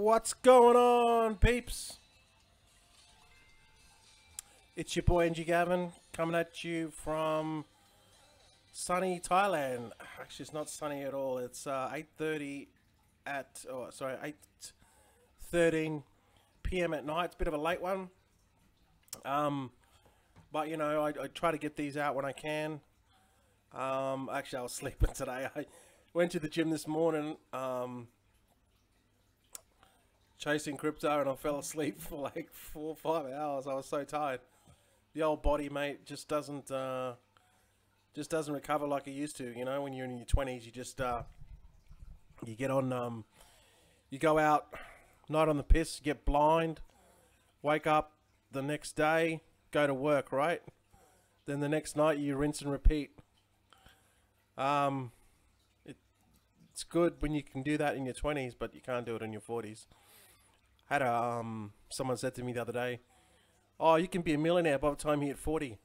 What's going on, peeps? It's your boy NG Gavin coming at you from sunny Thailand. Actually, it's not sunny at all. It's 8:13 p.m. at night. It's a bit of a late one. But you know, I try to get these out when I can. Actually, I was sleeping today. I went to the gym this morning. Chasing crypto, and I fell asleep for like 4 or 5 hours. I was so tired. The old body, mate, just doesn't recover like it used to. You know, when you're in your 20s, you just you get on you go out, night on the piss, get blind, wake up the next day, go to work, right? Then the next night you rinse and repeat. It's good when you can do that in your 20s, but you can't do it in your 40s. Had a someone said to me the other day, "Oh, you can be a millionaire by the time you hit 40."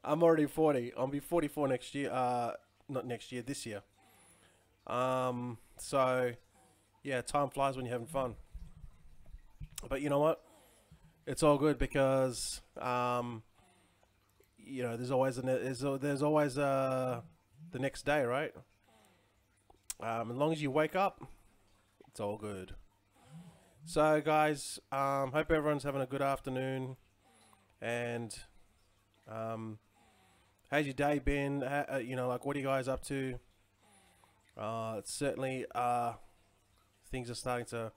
I'm already 40. I'll be 44 next year. Not next year, this year. So yeah, time flies when you're having fun. But you know what? It's all good because you know, there's always the next day, right? As long as you wake up, it's all good. So guys, hope everyone's having a good afternoon, and how's your day been? You know, like, what are you guys up to? It's certainly things are starting to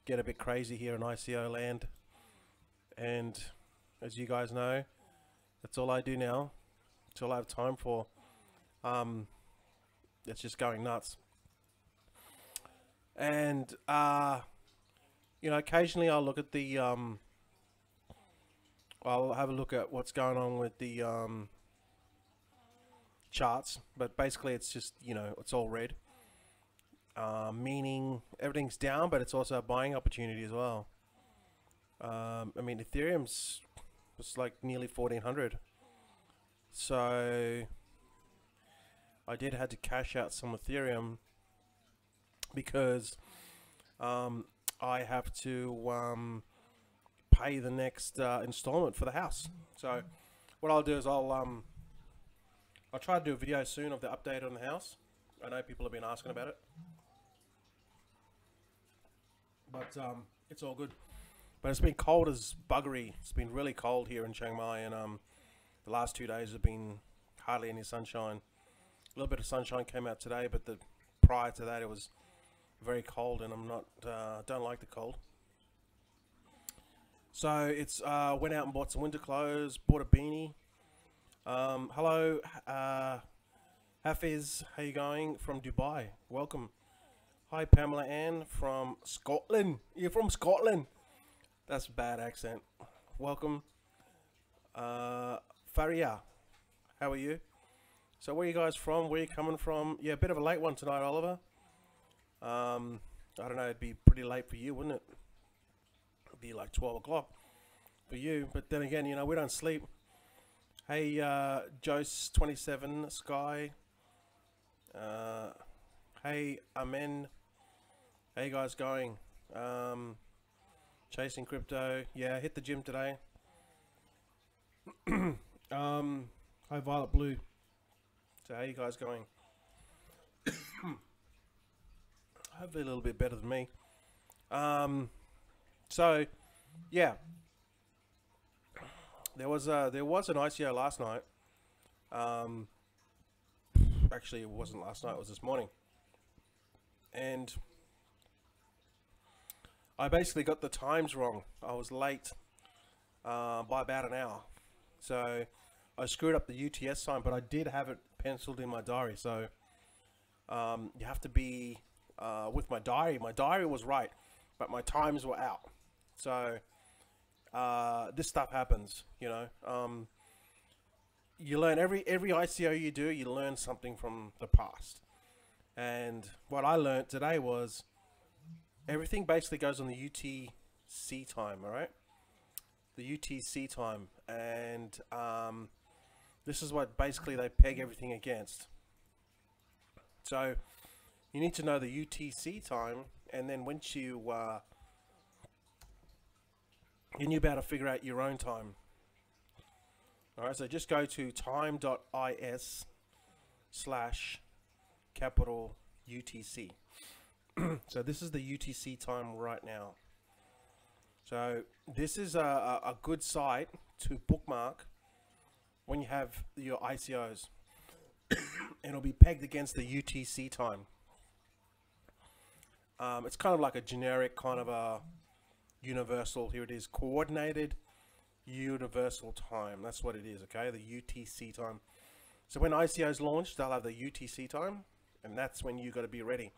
get a bit crazy here in ICO land, and as you guys know, that's all I do now. It's all I have time for. It's just going nuts, and you know, occasionally I'll look at the I'll have a look at what's going on with the charts, but basically it's just, you know, it's all red, meaning everything's down, but it's also a buying opportunity as well. I mean, Ethereum's was like nearly 1400, so I did had to cash out some Ethereum because I have to pay the next installment for the house. So what I'll do is I'll try to do a video soon of the update on the house. I know people have been asking about it, but it's all good. But it's been cold as buggery. It's been really cold here in Chiang Mai, and the last 2 days have been hardly any sunshine. A little bit of sunshine came out today, but prior to that it was very cold, and I'm not don't like the cold. So it's went out and bought some winter clothes, bought a beanie. Hello, Hafiz, how you going from Dubai? Welcome. Hi, Pamela Ann from Scotland. You're from Scotland? That's a bad accent. Welcome. Faria, how are you? So where are you guys from? Where are you coming from? Yeah, a bit of a late one tonight, Oliver. I don't know, it'd be pretty late for you, wouldn't it? It'd be like 12 o'clock for you, but then again, you know, we don't sleep. Hey, Jose27 Sky. Hey, Amen. How you guys going? Chasing crypto. Yeah, I hit the gym today. Hi, Violet Blue. So how you guys going? Hopefully a little bit better than me. So yeah, there was an ICO last night. Actually it wasn't last night, it was this morning, and I basically got the times wrong. I was late by about an hour, so I screwed up the UTS time, but I did have it penciled in my diary. So you have to be with my diary. My diary was right, but my times were out. So this stuff happens, you know. You learn every ICO you do, you learn something from the past. And what I learned today was everything basically goes on the UTC time, all right? The UTC time, and this is what basically they peg everything against. So you need to know the UTC time and then once you then you're about to figure out your own time. All right, so just go to time.is/capital UTC. So this is the UTC time right now. So this is a good site to bookmark when you have your ICOs. And it'll be pegged against the UTC time. It's kind of like a generic kind of a universal, here it is, coordinated universal time. That's what it is, okay, the UTC time. So when ICOs launch, they'll have the UTC time, and that's when you got to be ready.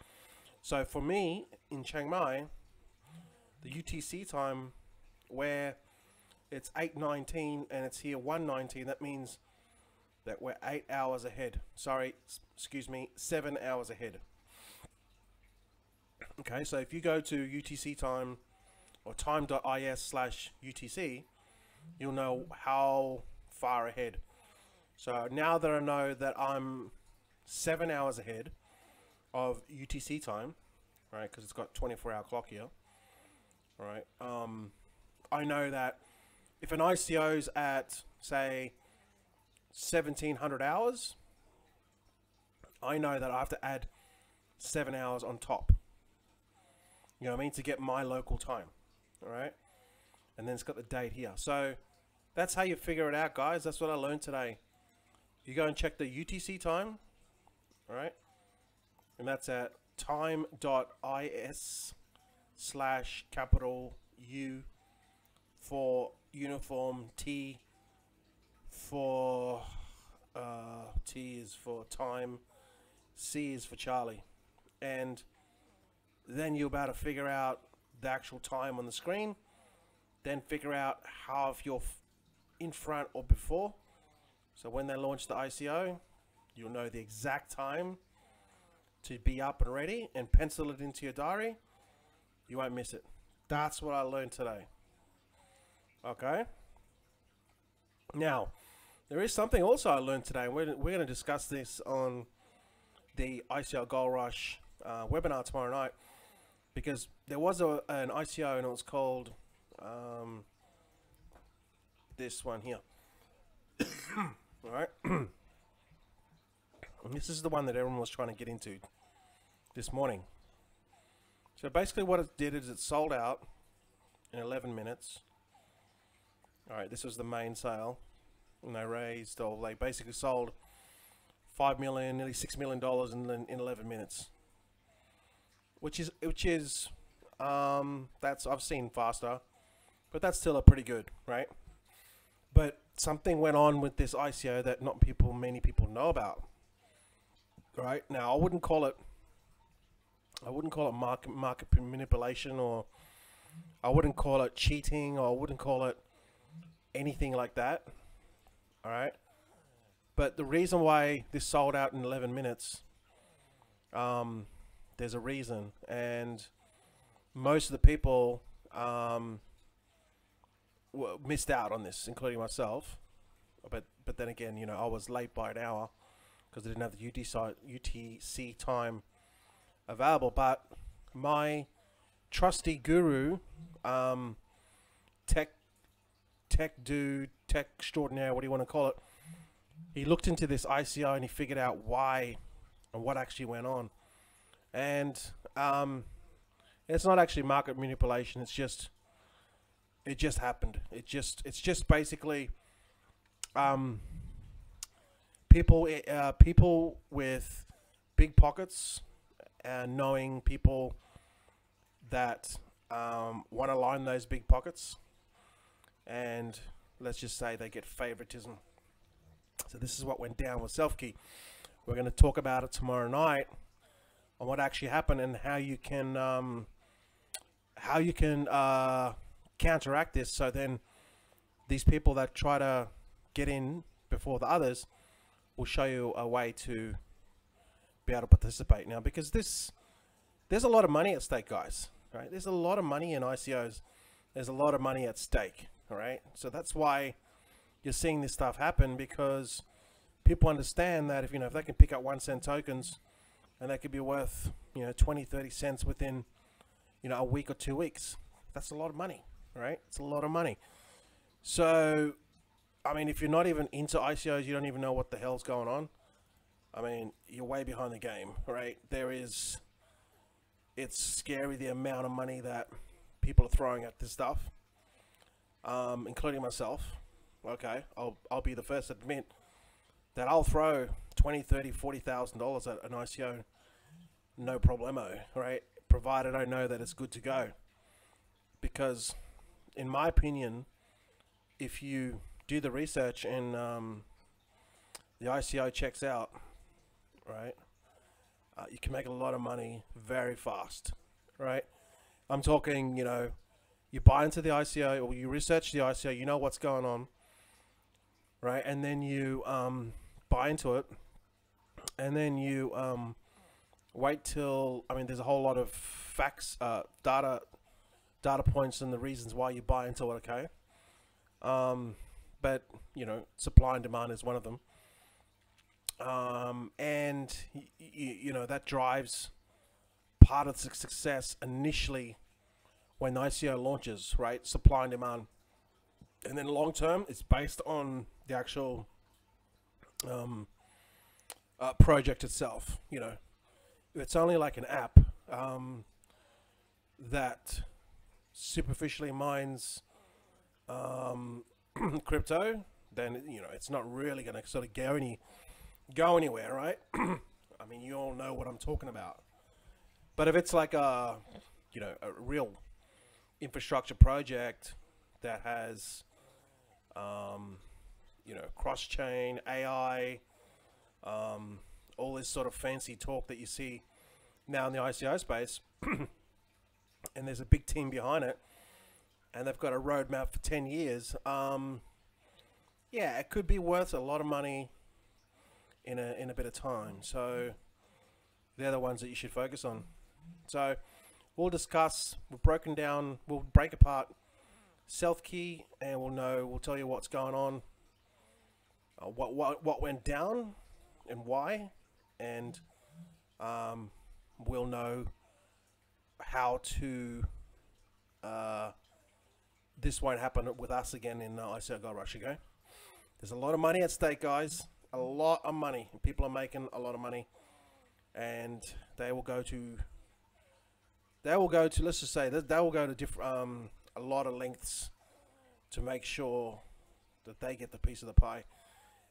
So for me in Chiang Mai, the UTC time, where it's 8:19 and it's here 1:19, that means that we're 8 hours ahead. Sorry, excuse me, 7 hours ahead. Okay, so if you go to UTC time or time.is/UTC, you'll know how far ahead. So now that I know that I'm 7 hours ahead of UTC time, right, because it's got 24-hour clock here, right, I know that if an ICO's at, say, 1700 hours, I know that I have to add 7 hours on top. You know what I mean? To get my local time. All right. And then it's got the date here. So that's how you figure it out, guys. That's what I learned today. You go and check the UTC time. All right. And that's at time.is/capital U for uniform, T for T is for time, C is for Charlie, and then you're about to figure out the actual time on the screen, then figure out how, if you're in front or before. So when they launch the ICO, you'll know the exact time to be up and ready, and pencil it into your diary. You won't miss it. That's what I learned today. Okay. Now, there is something also I learned today. We're going to discuss this on the ICO Gold Rush webinar tomorrow night, because there was an ICO and it was called this one here. All right. And this is the one that everyone was trying to get into this morning. So basically what it did is it sold out in 11 minutes. All right, this was the main sale. And they raised, or they basically sold $5 million, nearly $6 million in 11 minutes. Which is that's, I've seen faster, but that's still a pretty good, right? But something went on with this ICO that many people know about. Right now, I wouldn't call it market manipulation, or I wouldn't call it cheating, or I wouldn't call it anything like that. All right, but the reason why this sold out in 11 minutes, there's a reason, and most of the people missed out on this, including myself. But then again, you know, I was late by an hour because I didn't have the UTC time available. But my trusty guru, tech extraordinaire, what do you want to call it? He looked into this ICO and he figured out why and what actually went on. And it's not actually market manipulation. It just happened. It's just basically people with big pockets and knowing people that want to line those big pockets, and let's just say they get favoritism. So this is what went down with Selfkey. We're going to talk about it tomorrow night on what actually happened and how you can counteract this. So then these people that try to get in before the others will show you a way to be able to participate now, because there's a lot of money at stake, guys. Right? There's a lot of money in ICOs. There's a lot of money at stake. All right. So that's why you're seeing this stuff happen, because people understand that if they can pick up 1 cent tokens and they could be worth 20-30 cents within you know, a week or 2 weeks. That's a lot of money, right? It's a lot of money. So, I mean, if you're not even into ICOs, you don't even know what the hell's going on. I mean, you're way behind the game, right? It's scary the amount of money that people are throwing at this stuff, including myself. Okay, I'll be the first to admit that I'll throw $20, $30, $40,000 at an ICO, no problemo, right? Provided I know that it's good to go. Because, in my opinion, if you do the research and the ICO checks out, right, you can make a lot of money very fast, right? I'm talking, you know, you buy into the ICO or you research the ICO, you know what's going on, right? And then you buy into it, and then you wait till, I mean, there's a whole lot of facts, data points and the reasons why you buy into it, okay? But, you know, supply and demand is one of them. And you know, that drives part of the success initially when the ICO launches, right? Supply and demand. And then long term, it's based on the actual project itself. You know, if it's only like an app that superficially mines crypto, then, you know, it's not really going to sort of go anywhere, right? I mean, you all know what I'm talking about. But if it's like a, you know, a real infrastructure project that has, you know, cross-chain, AI, all this sort of fancy talk that you see now in the ICO space, and there's a big team behind it, and they've got a roadmap for 10 years, yeah, it could be worth a lot of money in a bit of time. So they're the ones that you should focus on. So we'll discuss, we'll break apart Self Key, and we'll tell you what's going on, what went down and why, and we'll know how to this won't happen with us again in ICO Gold Rush, okay? There's a lot of money at stake, guys. A lot of money. People are making a lot of money, and they will go to let's just say that they will go to different a lot of lengths to make sure that they get the piece of the pie,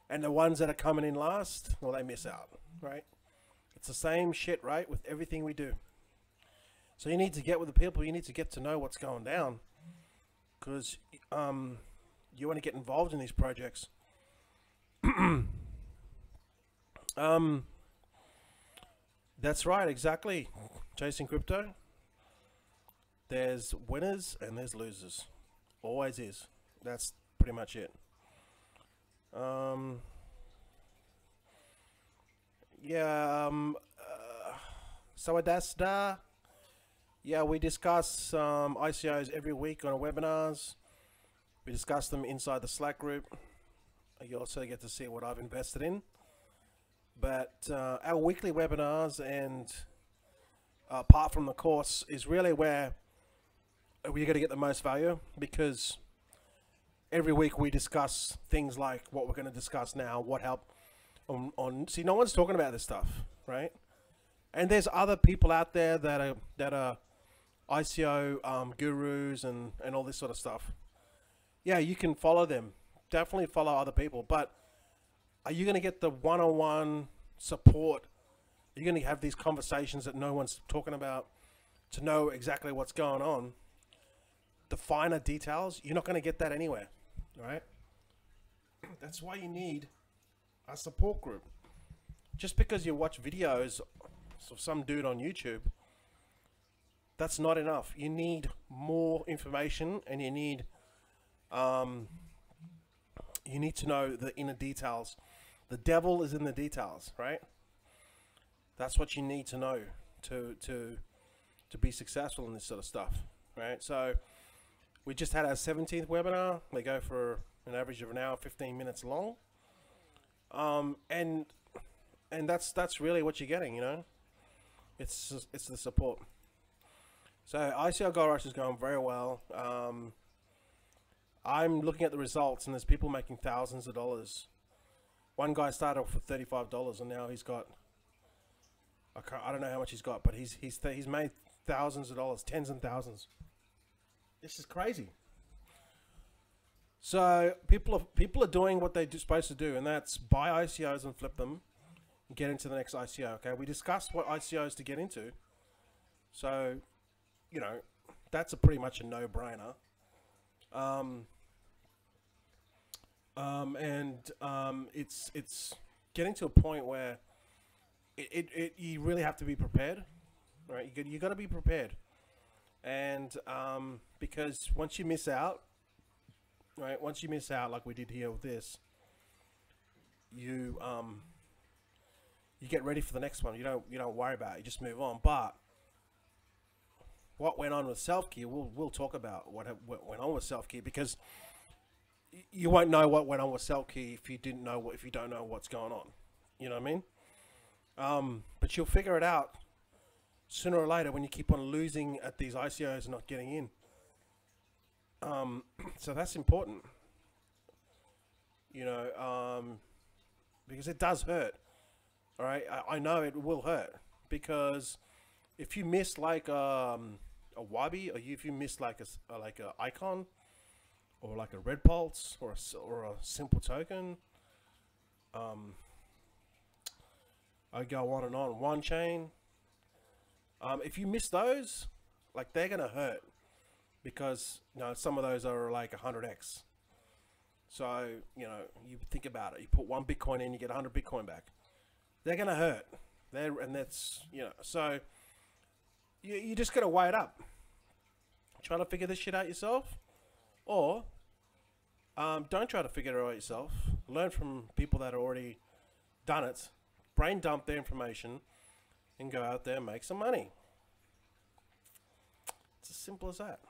and the ones that are coming in last, well, they miss out, right? It's the same shit, right, with everything we do. So you need to get with the people. You need to get to know what's going down, because you want to get involved in these projects. That's right, exactly. Chasing crypto, there's winners and there's losers. Always is. That's pretty much it. Yeah, Sawadasta. Yeah, we discuss ICOs every week on our webinars. We discuss them inside the Slack group. You also get to see what I've invested in. But our weekly webinars, and apart from the course, is really where we're going to get the most value, because every week we discuss things like what we're going to discuss now, what help see, no one's talking about this stuff, right? And there's other people out there that are ICO gurus and all this sort of stuff. Yeah, you can follow them. Definitely follow other people, but are you going to get the one-on-one support? Are you going to have these conversations that no one's talking about to know exactly what's going on? The finer details, you're not going to get that anywhere, right? That's why you need a support group. Just because you watch videos of some dude on YouTube, that's not enough. You need more information, and you need to know the inner details. The devil is in the details, right? That's what you need to know to be successful in this sort of stuff, right? So we just had our 17th webinar. They go for an average of an hour, 15 minutes long. And that's really what you're getting, you know. It's the support. So ICO Gold Rush is going very well. I'm looking at the results, and there's people making thousands of dollars. One guy started off with $35, and now he's got, I don't know how much he's got, but he's made thousands of dollars, tens and thousands. This is crazy. So people are doing what they're supposed to do, and that's buy ICOs and flip them, and get into the next ICO. Okay, we discussed what ICOs to get into, so you know that's pretty much a no-brainer. It's getting to a point where you really have to be prepared, right? You got to be prepared, and because once you miss out, right? Once you miss out, like we did here with this, you get ready for the next one. You don't worry about it. You just move on. But what went on with self-key, we'll talk about what went on with self-key, because you won't know what went on with self-key if you don't know what's going on. You know what I mean? But you'll figure it out sooner or later when you keep on losing at these ICOs and not getting in. So that's important, you know, because it does hurt. All right, I know it will hurt, because if you miss like a Wabi, or if you miss like a icon, or like a red pulse, or a simple token, I go on and on. One chain. If you miss those, like, they're gonna hurt, because you know some of those are like 100x. So you know, you think about it. You put 1 Bitcoin in, you get 100 Bitcoin back. They're gonna hurt. And that's, you know. So you just gotta weigh it up. Try to figure this shit out yourself, or don't try to figure it out yourself. Learn from people that have already done it. Brain dump their information, and go out there and make some money. It's as simple as that.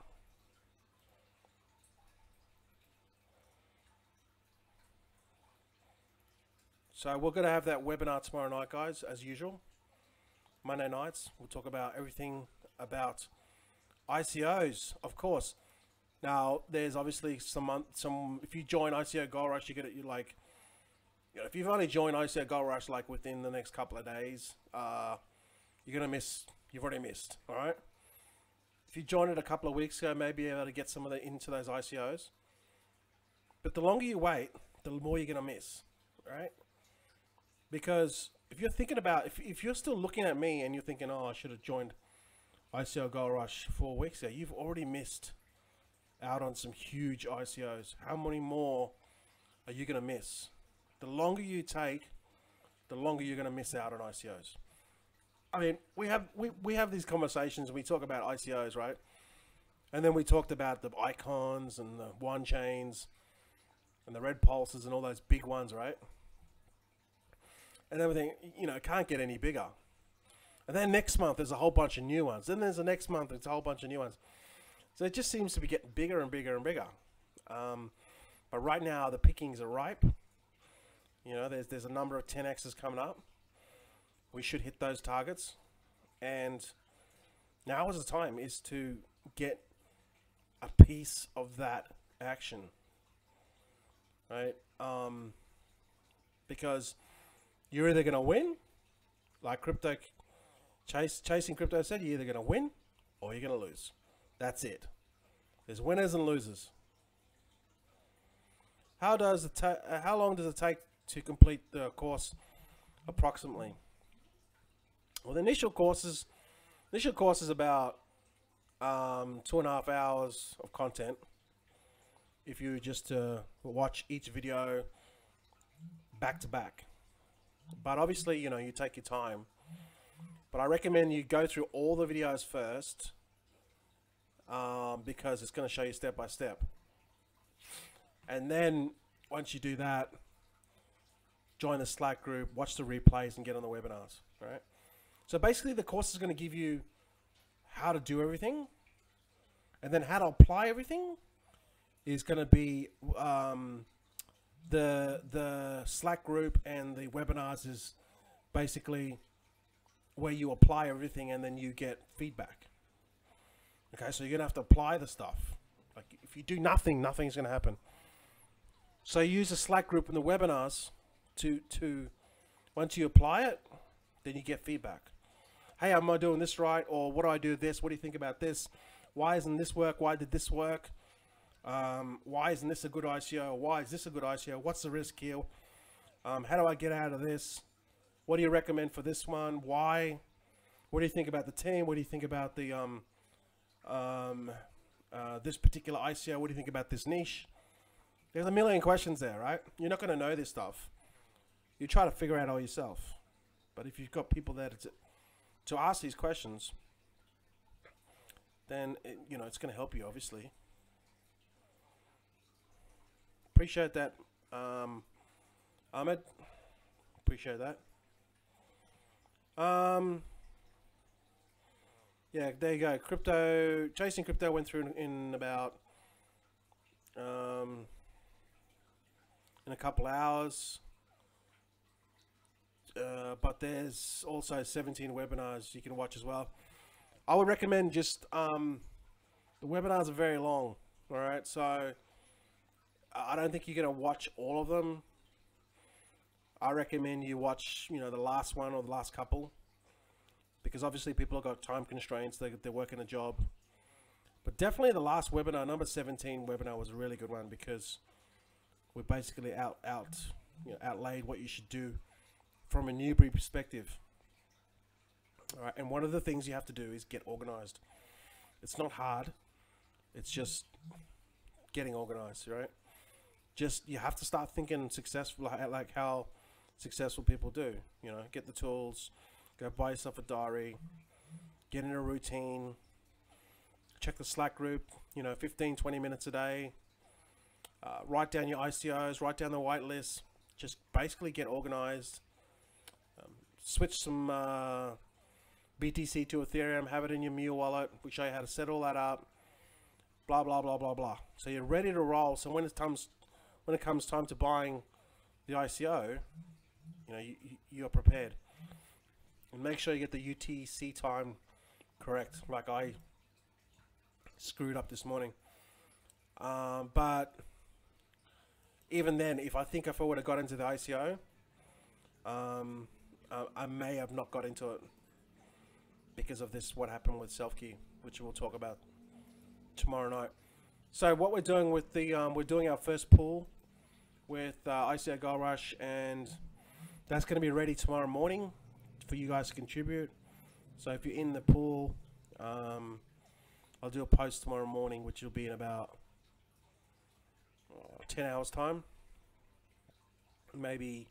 So we're going to have that webinar tomorrow night, guys, as usual. Monday nights, we'll talk about everything about ICOs, of course. Now, there's obviously some. If you join ICO Gold Rush, you get it. You like, you know, if you've only joined ICO Gold Rush like within the next couple of days, you're gonna miss. You've already missed. All right. If you joined it a couple of weeks ago, maybe you're able to get some of the into those ICOs. But the longer you wait, the more you're gonna miss. Right? Because if you're thinking about, if you're still looking at me and you're thinking, oh, I should have joined ICO Gold Rush 4 weeks ago, you've already missed out on some huge ICOs. How many more are you going to miss? The longer you take, the longer you're going to miss out on ICOs. I mean, we have these conversations and we talk about ICOs, right? And then we talked about the icons and the one chains and the red pulses and all those big ones, right? And everything, you know, can't get any bigger. And then next month there's a whole bunch of new ones. Then there's the next month it's a whole bunch of new ones. So it just seems to be getting bigger and bigger and bigger. But right now the pickings are ripe. You know, there's a number of 10x's coming up. We should hit those targets. And now is the time is to get a piece of that action. Right? Because you're either going to win, like Chasing Crypto said, you're either going to win or you're going to lose. That's it. There's winners and losers. How long does it take to complete the course approximately? Well, the initial course is about 2.5 hours of content. If you just watch each video back to back. But obviously, you know, you take your time. But I recommend you go through all the videos first, because it's going to show you step by step. And then once you do that, join the Slack group, watch the replays, and get on the webinars. Right? So basically, the course is going to give you how to do everything, and then how to apply everything is going to be the Slack group, and the webinars is basically where you apply everything and then you get feedback. Okay, so you're gonna have to apply the stuff. Like if you do nothing, nothing's gonna happen. So use the Slack group and the webinars to once you apply it, then you get feedback. Hey, am I doing this right? Or what do I do this? What do you think about this? Why isn't this work? Why did this work? Why isn't this a good ICO? Why is this a good ICO? What's the risk here? How do I get out of this? What do you recommend for this one? Why? What do you think about the team? What do you think about the this particular ICO? What do you think about this niche? There's a million questions there, right? You're not going to know this stuff. You try to figure out all yourself. But if you've got people there to ask these questions, then you know it's going to help you, obviously. Appreciate that, Ahmed. Appreciate that. Yeah, there you go. Crypto, chasing crypto went through in about in a couple hours. But there's also 17 webinars you can watch as well. I would recommend just the webinars are very long. All right, so I don't think you're gonna watch all of them. I recommend you watch, you know, the last one or the last couple, because obviously people have got time constraints. They're working a job. But definitely the last webinar, number 17 webinar, was a really good one, because we basically outlaid what you should do from a newbie perspective. All right, and one of the things you have to do is get organized. It's not hard. It's just getting organized, right? Just, you have to start thinking successful, like how successful people do. You know, get the tools, go buy yourself a diary, get in a routine, check the Slack group, you know, 15, 20 minutes a day, write down your ICOs, write down the whitelist, just basically get organized, switch some BTC to Ethereum, have it in your Mule wallet. We show you how to set all that up, blah, blah, blah, blah, blah. So you're ready to roll. So when it comes time to buying the ICO, you know, you're prepared. And make sure you get the UTC time correct, like I screwed up this morning. But even then, if I would have got into the ICO, I may have not got into it because of this, what happened with self-key, which we'll talk about tomorrow night. So what we're doing with the, we're doing our first pool with ICO Gold Rush, and that's going to be ready tomorrow morning for you guys to contribute. So if you're in the pool, I'll do a post tomorrow morning, which will be in about 10 hours time. Maybe,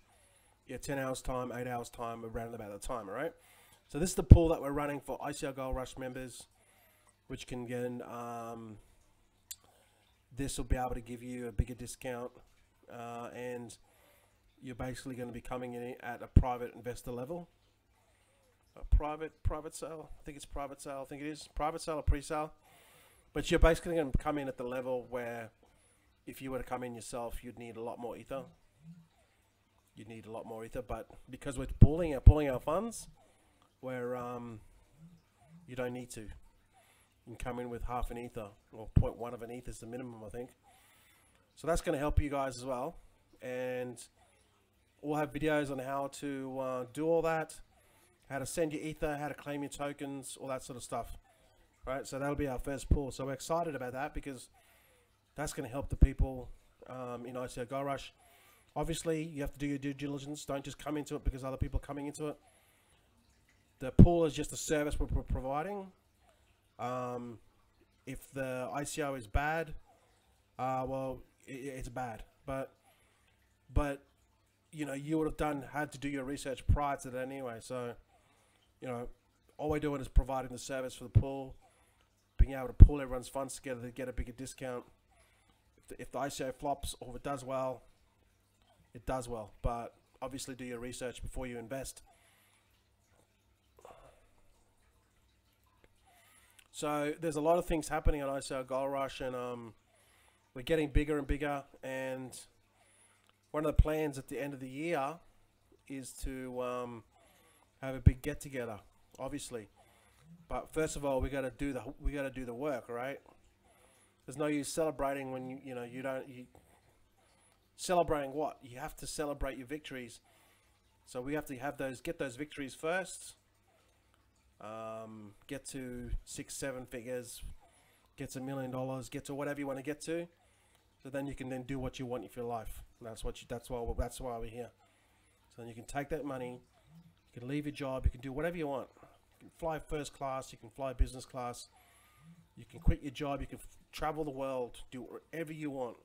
yeah, 10 hours time, 8 hours time, around about that time, all right? So this is the pool that we're running for ICO Gold Rush members, which can get, this will be able to give you a bigger discount, and you're basically going to be coming in at a private investor level. A private sale, I think it's private sale, I think it is private sale or pre-sale, but you're basically going to come in at the level where if you were to come in yourself, you'd need a lot more ether. But because we're pooling our funds, where you don't need to. You can come in with half an ether, or 0.1 of an ether is the minimum, I think. So that's going to help you guys as well, and we'll have videos on how to do all that, how to send your ether, how to claim your tokens, all that sort of stuff. Right, so that'll be our first pool. So we're excited about that, because that's going to help the people in ICO Gold Rush. Obviously, you have to do your due diligence. Don't just come into it because other people are coming into it. The pool is just a service we're providing. If the ICO is bad, well, it's bad. But you know, you would have had to do your research prior to that anyway. So, you know, all we're doing is providing the service for the pool, being able to pool everyone's funds together to get a bigger discount. If the ICO flops or if it does well, it does well. But obviously do your research before you invest. So there's a lot of things happening on ICO Gold Rush, and we're getting bigger and bigger. And one of the plans at the end of the year is to have a big get together, obviously. But first of all, we got to do the work, right? There's no use celebrating when you don't. Celebrating what? You have to celebrate your victories. So we have to get those victories first. Get to 6-7 figures, get to $1 million, get to whatever you want to get to. So then you can then do what you want for your life. That's why we're here. So then you can take that money, you can leave your job, you can do whatever you want. You can fly first class, you can fly business class, you can quit your job, you can travel the world, do whatever you want.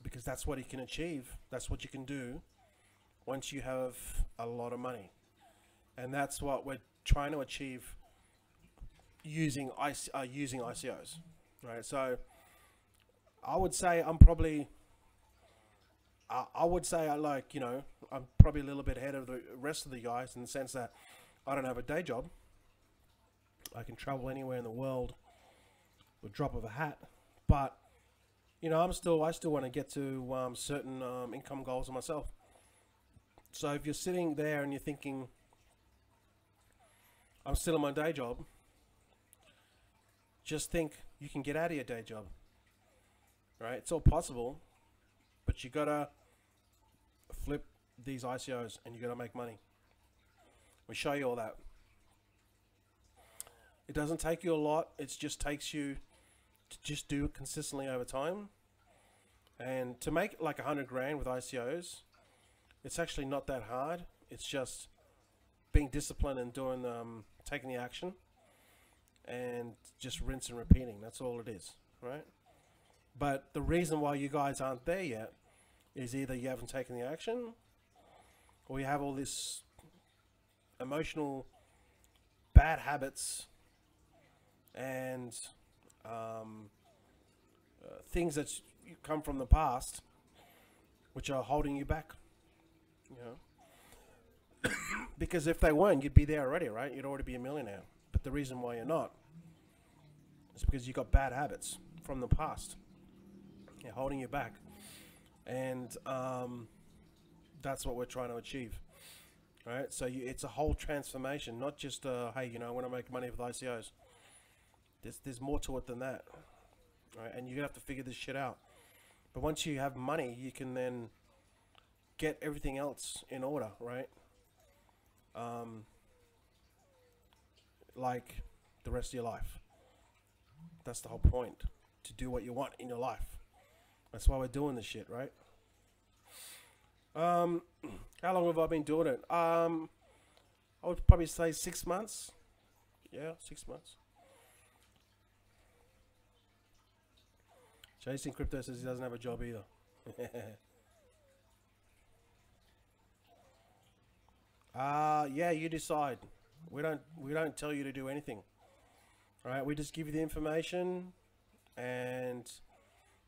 Because that's what you can achieve. That's what you can do once you have a lot of money. And that's what we're trying to achieve using ICOs, right? So I would say I'm probably, I'm probably a little bit ahead of the rest of the guys in the sense that I don't have a day job. I can travel anywhere in the world with a drop of a hat, but I still want to get to certain income goals of myself. So if you're sitting there and you're thinking, I'm still in my day job, just think you can get out of your day job, right? It's all possible, but you gotta flip these ICOs and you gotta make money. We show you all that. It doesn't take you a lot. It just takes you to just do it consistently over time. And to make like 100 grand with ICOs, it's actually not that hard. It's just being disciplined and doing taking the action and just rinse and repeating. That's all it is, right? But the reason why you guys aren't there yet is either you haven't taken the action, or you have all this emotional bad habits and things that come from the past which are holding you back, because if they weren't, you'd be there already, right? You'd already be a millionaire. But the reason why you're not is because you got bad habits from the past. They're holding you back. And that's what we're trying to achieve. Right? So it's a whole transformation, not just, hey, I want to make money with ICOs. There's more to it than that. Right? And you're going to have to figure this shit out. But once you have money, you can then get everything else in order, right? Like the rest of your life. That's the whole point, to do what you want in your life. That's why we're doing this shit, right? How long have I been doing it? I would probably say 6 months. Yeah, 6 months. Chasing Crypto says he doesn't have a job either. Yeah, you decide. We don't tell you to do anything. All right, we just give you the information, and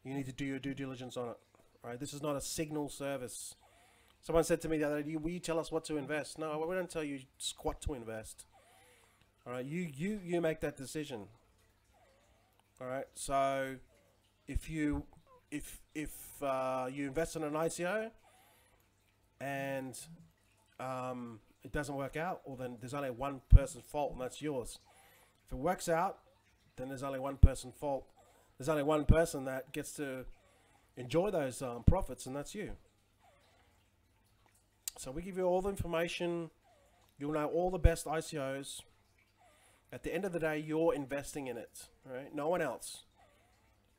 you need to do your due diligence on it. All right, this is not a signal service. Someone said to me the other day, "Will you tell us what to invest?" No, we don't tell you squat to invest. All right, you make that decision. All right, so if you invest in an ICO and it doesn't work out, well then there's only one person's fault, and that's yours. If it works out, then there's only one person's fault. There's only one person that gets to enjoy those profits, and that's you. So we give you all the information. You'll know all the best ICOs. At the end of the day, you're investing in it, right? No one else.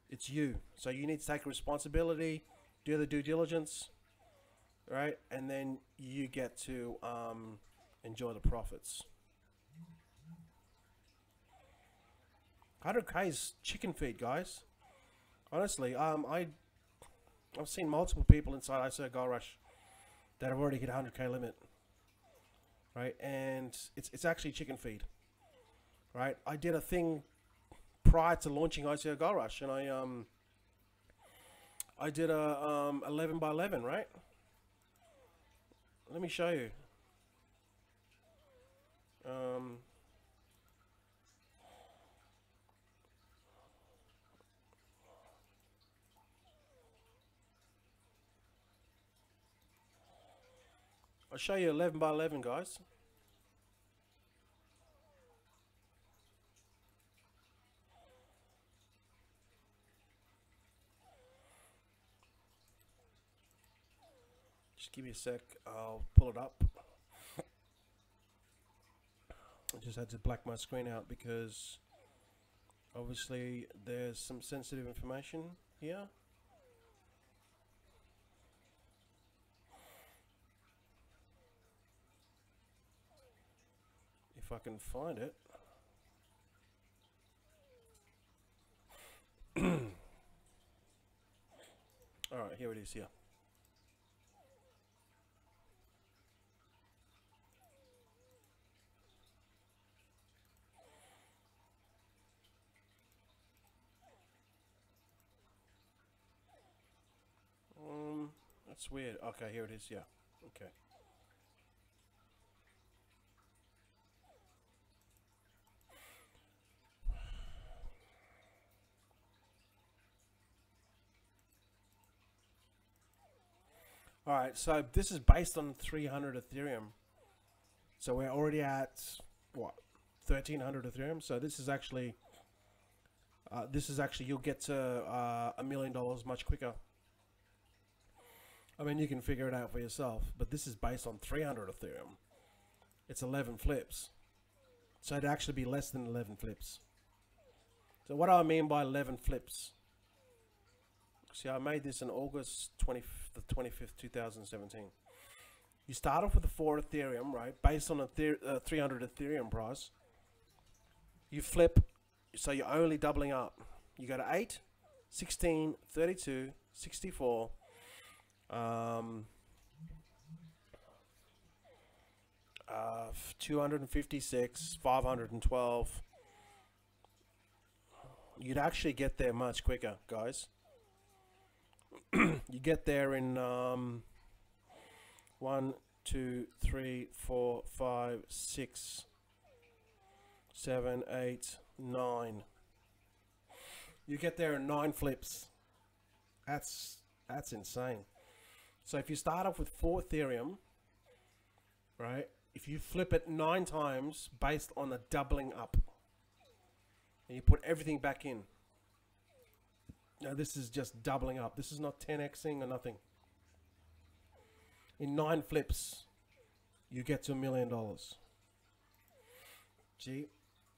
It's you. So you need to take responsibility, do the due diligence, right? And then you get to enjoy the profits. 100K is chicken feed, guys. Honestly, I've seen multiple people inside ICO Gold Rush that have already hit 100K limit, right? And it's actually chicken feed, right? I did a thing prior to launching ICO Gold Rush, and I did a 11 by 11, right? Let me show you. I'll show you 11 by 11, guys. give me a sec. I'll pull it up. I just had to black my screen out because obviously there's some sensitive information here. If I can find it. Alright, here it is here. That's weird. Okay, here it is, yeah. Okay. Alright, so this is based on 300 Ethereum. So we're already at, what, 1300 Ethereum? So this is actually, you'll get to $1 million much quicker. I mean, you can figure it out for yourself, but this is based on 300 Ethereum. It's 11 flips. So it'd actually be less than 11 flips. So what do I mean by 11 flips? See, I made this in August 25th, 2017. You start off with the 4 Ethereum, right? Based on a 300 Ethereum price. You flip, so you're only doubling up. You go to 8, 16, 32, 64, 256, 512. You'd actually get there much quicker, guys. You get there in 1, 2, 3, 4, 5, 6, 7, 8, 9. You get there in 9 flips. That's insane. So if you start off with 4 Ethereum, right? If you flip it 9 times based on a doubling up, and you put everything back in. Now this is just doubling up. This is not 10xing or nothing. In 9 flips, you get to $1 million. Gee,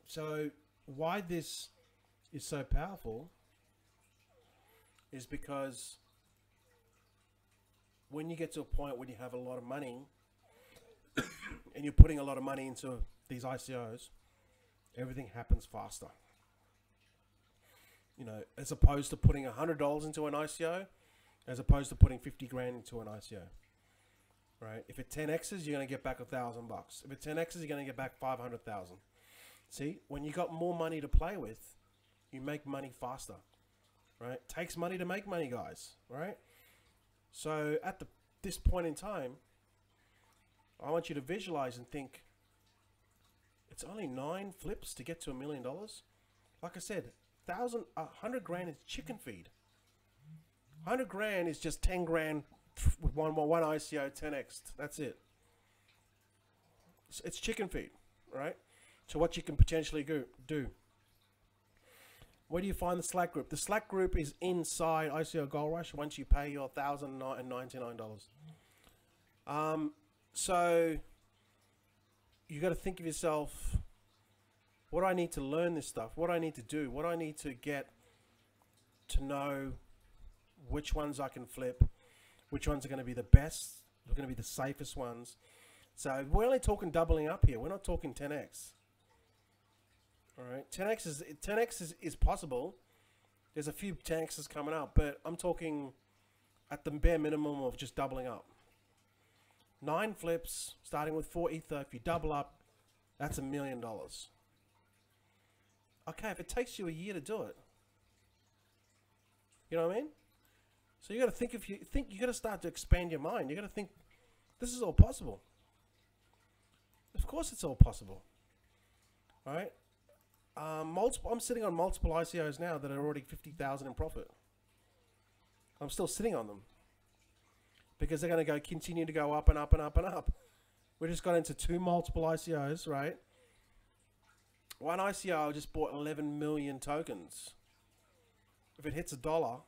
so why this is so powerful is because when you get to a point when you have a lot of money and you're putting a lot of money into these ICOs, everything happens faster. You know, as opposed to putting $100 into an ICO, as opposed to putting 50 grand into an ICO, right? If it 10x's, you're going to get back $1,000 bucks. If it 10x's, you're going to get back 500,000. See, when you got more money to play with, you make money faster, right? It takes money to make money, guys, right? So at this point in time, I want you to visualize and think, it's only 9 flips to get to $1 million. Like I said, 100 grand is chicken feed. 100 grand is just 10 grand with one ICO 10x. That's it. It's chicken feed, right? So what you can potentially do. Where do you find the Slack group? The Slack group is inside ICO Gold Rush once you pay your $1,099. So you got to think of yourself, what do I need to learn this stuff? What do I need to do? What do I need to get to know which ones I can flip? Which ones are going to be the best? They're going to be the safest ones. So we're only talking doubling up here. We're not talking 10x. All right, 10x is possible. There's a few 10x's coming up, but I'm talking at the bare minimum of just doubling up. 9 flips, starting with 4 Ether. If you double up, that's $1 million. Okay, if it takes you a year to do it, you know what I mean? So you got to think. If you think, you got to start to expand your mind. You got to think, this is all possible. Of course, it's all possible. All right. I'm sitting on multiple ICOs now that are already 50,000 in profit. I'm still sitting on them because they're going to continue to go up and up and up and up. We just got into 2 multiple ICOs, right? One ICO just bought 11 million tokens. If it hits $1,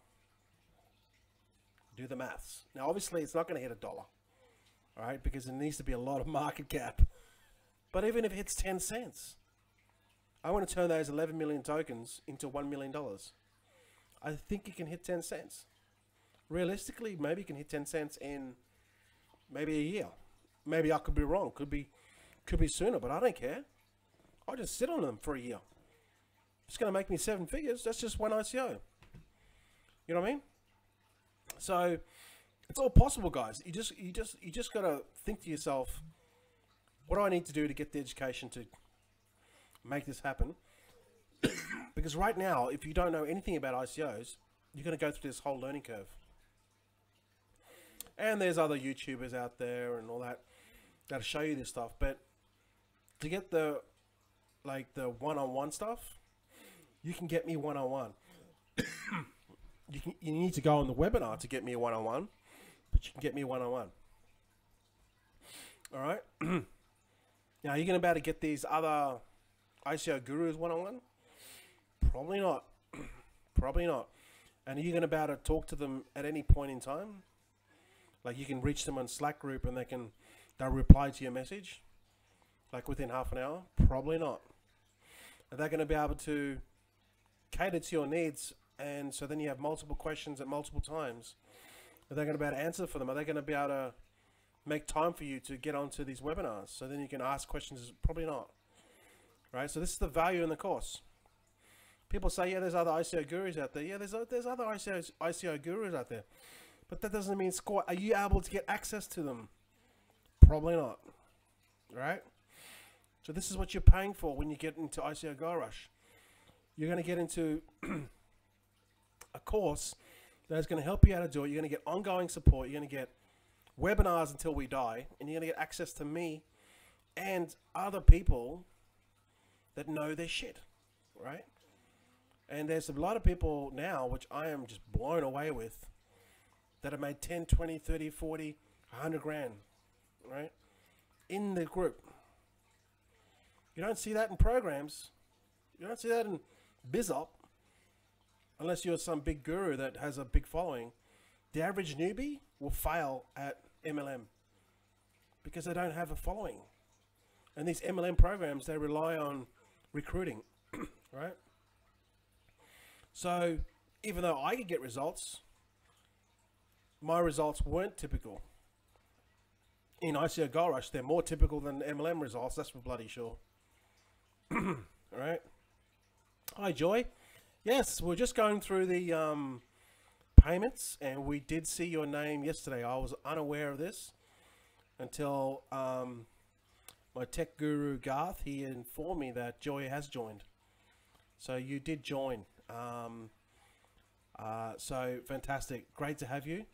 do the maths. Now, obviously, it's not going to hit $1. All right, because there needs to be a lot of market cap. But even if it hits 10 cents, I want to turn those 11 million tokens into $1 million. I think it can hit 10 cents. Realistically, maybe it can hit 10 cents in maybe a year. Maybe I could be wrong. Could be sooner, but I don't care. I'll just sit on them for a year. It's going to make me 7 figures. That's just one ICO. You know what I mean? So it's all possible, guys. You just got to think to yourself, what do I need to do to get the education to make this happen? Because right now, if you don't know anything about ICOs, you're going to go through this whole learning curve. And there's other YouTubers out there and all that that'll show you this stuff. But to get the one-on-one stuff, you can get me one-on-one. You need to go on the webinar to get me a one-on-one, but you can get me one-on-one. All right. Now, are you going to be able to get these other ICO gurus one-on-one? Probably not. Probably not. And are you going to be able to talk to them at any point in time? Like, you can reach them on Slack group and they'll reply to your message, like within half an hour? Probably not. Are they going to be able to cater to your needs, and so then you have multiple questions at multiple times? Are they going to be able to answer for them? Are they going to be able to make time for you to get onto these webinars so then you can ask questions? Probably not. Right? So this is the value in the course. People say, yeah, there's other ICO gurus out there. Yeah, there's other ICO gurus out there. But that doesn't mean squat. Are you able to get access to them? Probably not. Right? So this is what you're paying for when you get into ICO Gold Rush. You're going to get into a course that's going to help you how to do it. You're going to get ongoing support. You're going to get webinars until we die. And you're going to get access to me and other people that know their shit. Right? And there's a lot of people now, which I am just blown away with, that have made 10, 20, 30, 40, 100 grand, right? In the group. You don't see that in programs. You don't see that in BizOp, unless you're some big guru that has a big following. The average newbie will fail at MLM because they don't have a following. And these MLM programs, they rely on recruiting, right? So even though I could get results, my results weren't typical. In ICO Gold Rush, they're more typical than MLM results, that's for bloody sure. Alright. Hi, Joy. Yes, we're just going through the payments, and we did see your name yesterday. I was unaware of this until my tech guru, Garth, he informed me that Joy has joined. So you did join. So fantastic. Great to have you.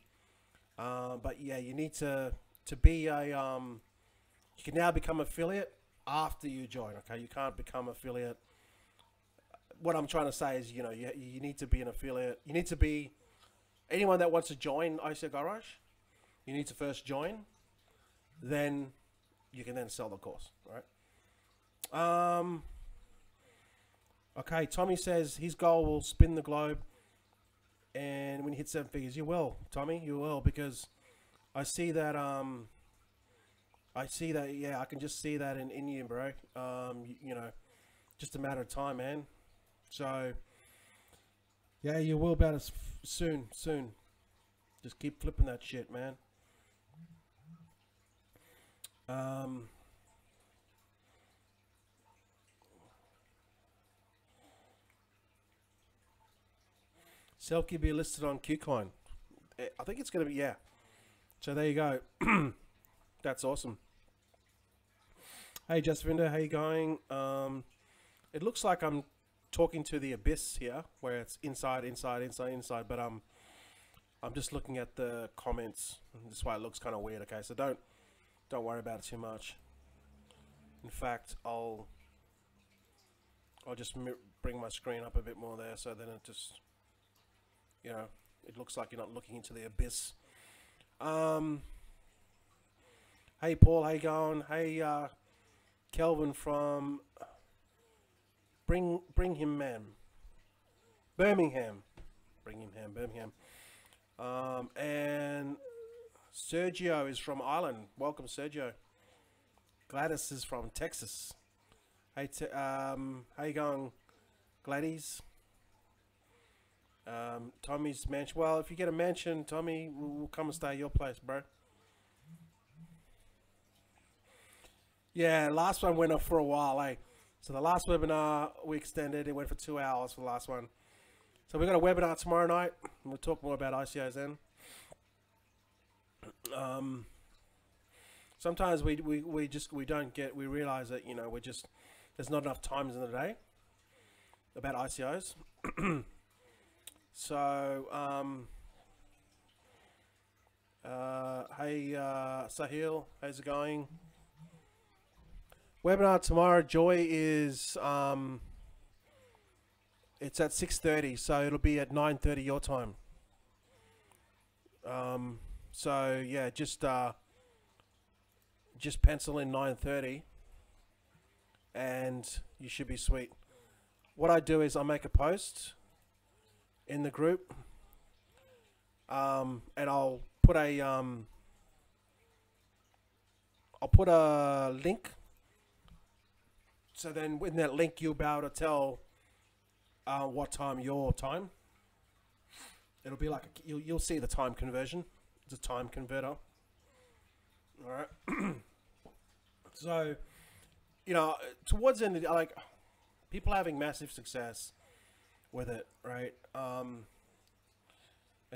But yeah, you need to be a, you can now become affiliate after you join, okay? You can't become affiliate. What I'm trying to say is, you know, you need to be an affiliate. You need to be, anyone that wants to join ICO Gold Rush, you need to first join, then you can then sell the course, right? Okay, Tommy says his goal will spin the globe, and when you hit 7 figures, you will, Tommy, you will, because I see that, yeah, I can just see that in you, bro. You know, just a matter of time, man. So, yeah, you will about as soon. Just keep flipping that shit, man. Selkie be listed on KuCoin. I think it's going to be, yeah. So there you go. That's awesome. Hey, Jasvinder, how you going? It looks like I'm talking to the abyss here, where it's inside, but I'm just looking at the comments. That's why it looks kind of weird. Okay, so don't worry about it too much. In fact, I'll just bring my screen up a bit more there, so then it just, you know, it looks like you're not looking into the abyss. Hey Paul, how you going? Hey Kelvin from Birmingham. And Sergio is from Ireland. Welcome, Sergio. Gladys is from Texas. Hey, how you going, Gladys? Tommy's mansion. Well, if you get a mansion, Tommy, we'll come and stay at your place, bro. Yeah, last one went off for a while, eh? So the last webinar we extended. It went for 2 hours for the last one. So we got a webinar tomorrow night. We'll talk more about ICOs then. Sometimes we realize that, you know, there's not enough times in the day about ICOs. So hey Sahil, how's it going? Webinar tomorrow, Joy, is it's at 6:30, so it'll be at 9:30 your time. So yeah, just pencil in 9:30 and you should be sweet. What I do is I make a post in the group, and I'll put a link. So then in that link, you'll be able to tell what time your time. It'll be like you'll see the time conversion. It's a time converter. All right. So, you know, towards the end of the, like, people having massive success with it, right? And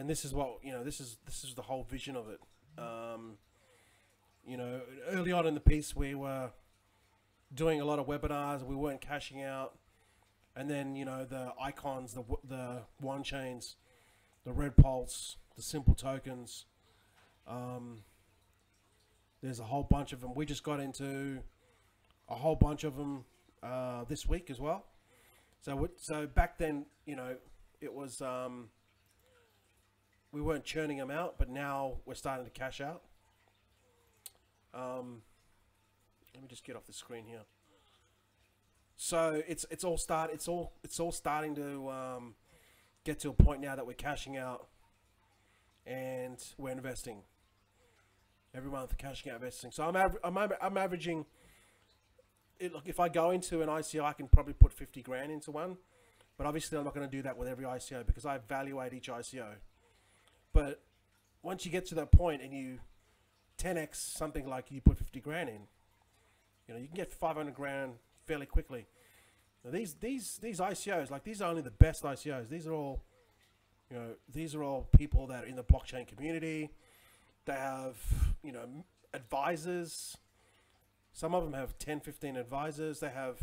this is what, you know, this is the whole vision of it. You know, early on in the piece, we were doing a lot of webinars. We weren't cashing out, and then, you know, the icons, the one chains, the red pulse, the simple tokens. There's a whole bunch of them. We just got into a whole bunch of them this week as well. So back then, you know, it was we weren't churning them out, but now we're starting to cash out. Let me just get off the screen here. So it's all starting to get to a point now that we're cashing out and we're investing every month, cashing out, investing. So I'm averaging. Look, if I go into an ICO, I can probably put 50 grand into one, but obviously I'm not going to do that with every ICO because I evaluate each ICO. But once you get to that point and you 10x something, like you put 50 grand in, you know, you can get 500 grand fairly quickly. Now these ICOs, like, these are only the best ICOs. These are all, you know, these are all people that are in the blockchain community. They have, you know, advisors. Some of them have 10, 15 advisors. They have,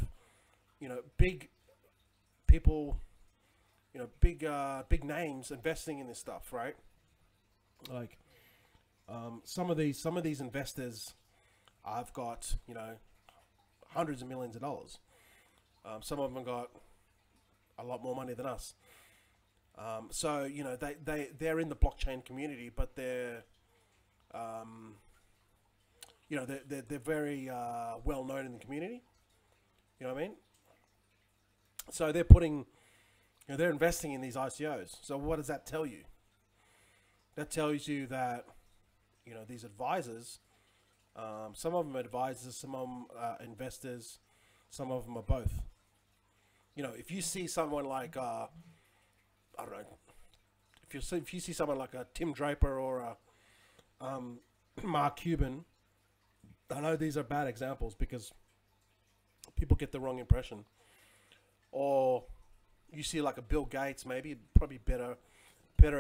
you know, big people, you know, big names investing in this stuff, right? Like, some of these investors, I've got, you know, hundreds of millions of dollars. Some of them got a lot more money than us. So, you know, they're in the blockchain community, but they're, you know, they're very well known in the community. You know what I mean? So they're putting, you know, they're investing in these ICOs. So what does that tell you? That tells you that, you know, these advisors, some of them are advisors, some of them are investors, some of them are both. You know, if you see someone like, I don't know, if you see someone like a Tim Draper or a Mark Cuban, I know these are bad examples because people get the wrong impression. Or you see like a Bill Gates, maybe probably better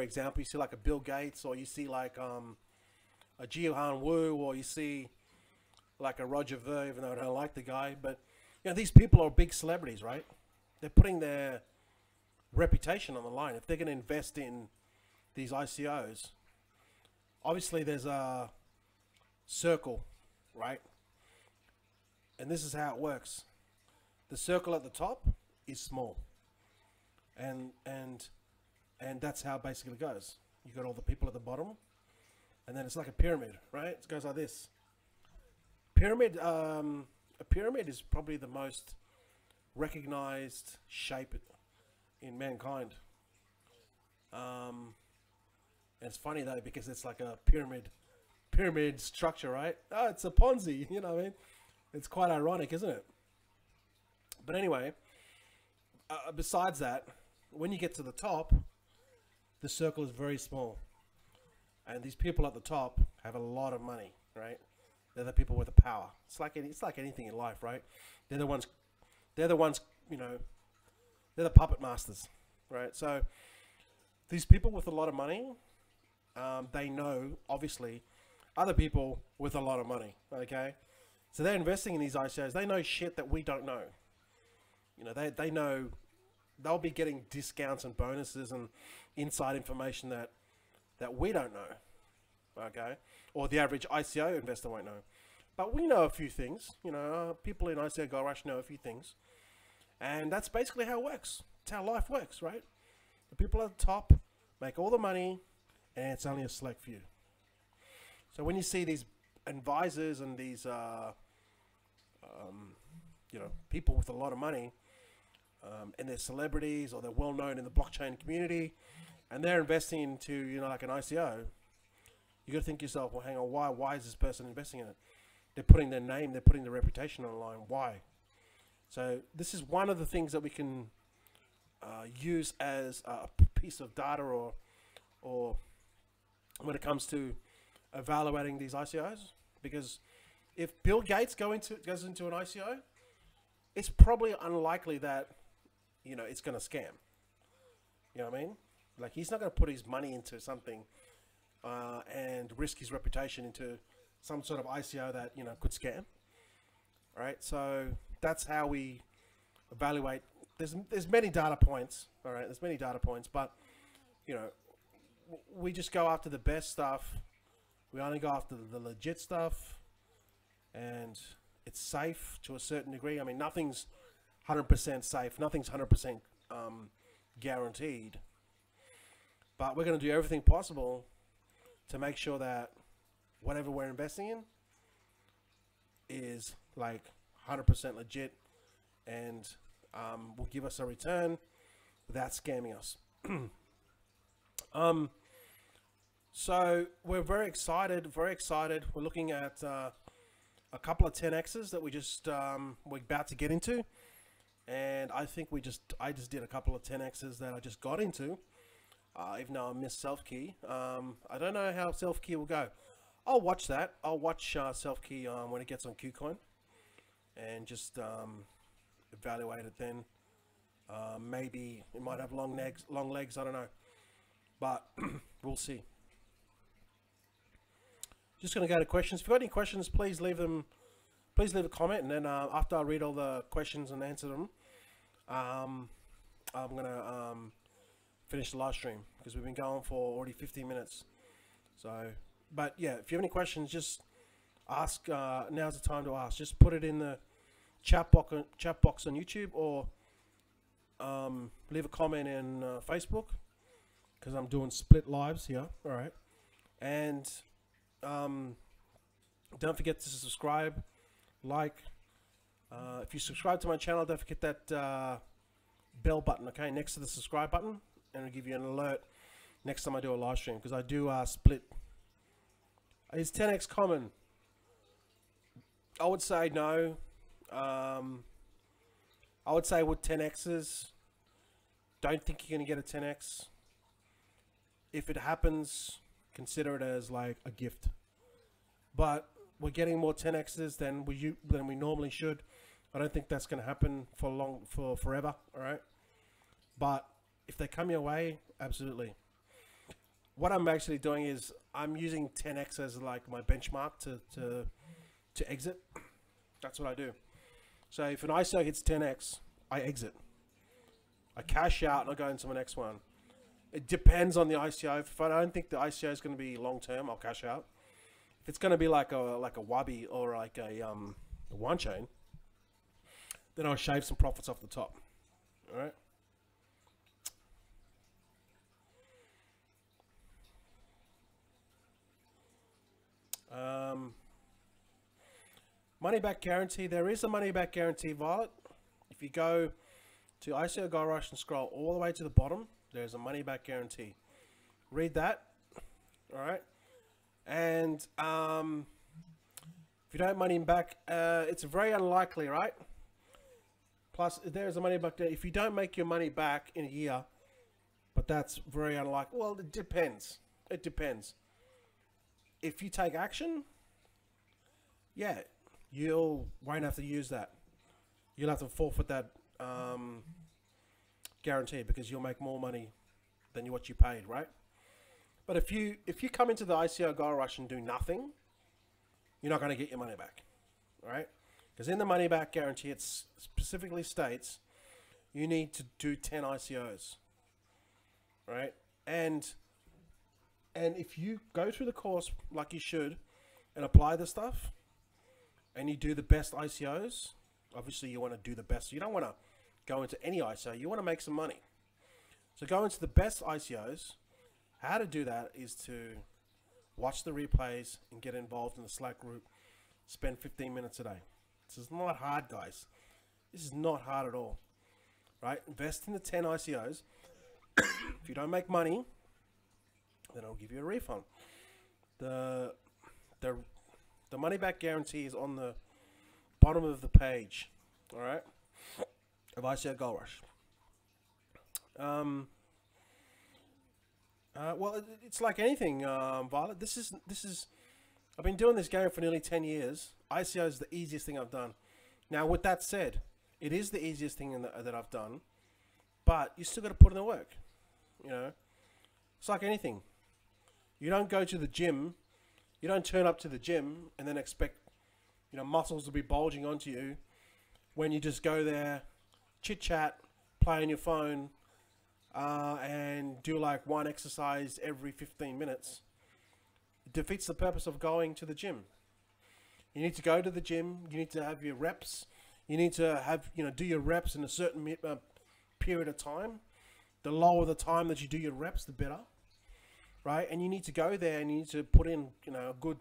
example. You see like a Bill Gates, or you see like a Jihan Wu, or you see like a Roger Ver, even though I don't like the guy. But, you know, these people are big celebrities, right? They're putting their reputation on the line. If they're going to invest in these ICOs, obviously there's a circle, right? And this is how it works. The circle at the top is small, and that's how basically it goes. You got all the people at the bottom, and then it's like a pyramid, right? It goes like this. Pyramid. A pyramid is probably the most recognized shape in mankind. And it's funny though, because it's like a pyramid pyramid structure, right? Oh, it's a Ponzi, you know what I mean? It's quite ironic, isn't it? But anyway, besides that, when you get to the top, the circle is very small. And these people at the top have a lot of money, right? They're the people with the power. It's like anything in life, right? They're the ones, you know, they're the puppet masters, right? So these people with a lot of money, they know, obviously, other people with a lot of money, okay? So they're investing in these ICOs. They know shit that we don't know. You know, they know they'll be getting discounts and bonuses and inside information that we don't know, okay? Or the average ICO investor won't know. But we know a few things, you know, people in ICO Gold Rush know a few things. And that's basically how it works. It's how life works, right? The people at the top make all the money, and it's only a select few. So when you see these advisors and these, you know, people with a lot of money, and they're celebrities or they're well known in the blockchain community, and they're investing into, you know, like an ICO, you got to think to yourself, well, hang on, why is this person investing in it? They're putting their name, they're putting their reputation on the line. Why? So this is one of the things that we can use as a piece of data, or when it comes to evaluating these ICOs, because if Bill Gates goes into an ICO, it's probably unlikely that, you know, it's going to scam. You know what I mean? Like, he's not going to put his money into something and risk his reputation into some sort of ICO that, you know, could scam. Right? So that's how we evaluate. There's many data points. All right, there's many data points, but, you know, we just go after the best stuff. We only go after the legit stuff, and it's safe to a certain degree. I mean, nothing's 100% safe. Nothing's 100% guaranteed. But we're going to do everything possible to make sure that whatever we're investing in is like 100% legit and will give us a return without scamming us. So we're very excited, We're looking at a couple of 10Xs that we're about to get into. And I think I just did a couple of 10Xs that I just got into, even though I missed self-key. I don't know how self-key will go. I'll watch that. I'll watch self-key when it gets on KuCoin, and just evaluate it then. Maybe it might have long legs, I don't know. But we'll see. Just going to go to questions. If you've got any questions, please leave a comment, and then after I read all the questions and answer them, I'm going to finish the live stream, because we've been going for already 15 minutes. So, but yeah, if you have any questions, just ask. Now's the time to ask. Just put it in the chat box on YouTube, or leave a comment in Facebook, because I'm doing split lives here. All right, and don't forget to subscribe, like. If you subscribe to my channel, don't forget that bell button, okay, next to the subscribe button, and it'll give you an alert next time I do a live stream, because I do split. Is 10x common? I would say no. I would say with 10x's, don't think you're going to get a 10x. If it happens, consider it as like a gift. But we're getting more 10x's than we normally should. I don't think that's going to happen for forever. All right, but if they come your way, absolutely. What I'm actually doing is I'm using 10x as like my benchmark to exit. That's what I do. So if an ICO hits 10x, I exit. I cash out and I go into my next one. It depends on the ICO. If I don't think the ICO is going to be long term, I'll cash out. If it's going to be like a Wabi or like a one chain, then I'll shave some profits off the top. All right. Money back guarantee. There is a money back guarantee, Violet. If you go to ICO Gold Rush and scroll all the way to the bottom, there's a money back guarantee. Read that. All right. And if you don't money back, it's very unlikely, right? Plus, there's a money back there. If you don't make your money back in a year, but that's very unlikely. Well, it depends. It depends. If you take action, yeah, you won't have to use that. You'll have to forfeit that guarantee because you'll make more money than what you paid, right? But if you come into the ICO Gold Rush and do nothing, you're not going to get your money back, right? Because in the money back guarantee, it specifically states you need to do 10 ICOs, right? And if you go through the course like you should and apply the stuff and you do the best ICOs, obviously you want to do the best. You don't want to go into any ICO. You want to make some money. So go into the best ICOs. How to do that is to watch the replays and get involved in the Slack group. Spend 15 minutes a day. This is not hard, guys. This is not hard at all, right? Invest in the 10 ICOs. If you don't make money, then I'll give you a refund. The money back guarantee is on the bottom of the page, all right, of ICO Gold Rush. Well, it's like anything, Violet. This is. I've been doing this game for nearly 10 years. ICO is the easiest thing I've done. Now, with that said, it is the easiest thing that I've done, but you still got to put in the work. You know, it's like anything. You don't go to the gym. You don't turn up to the gym and then expect, you know, muscles to be bulging onto you when you just go there, chit chat, play on your phone, and do like one exercise every 15 minutes. It defeats the purpose of going to the gym. You need to go to the gym. You need to have your reps. You need to have, you know, do your reps in a certain period of time. The lower the time that you do your reps, the better, right? And you need to go there and you need to put in, you know, a good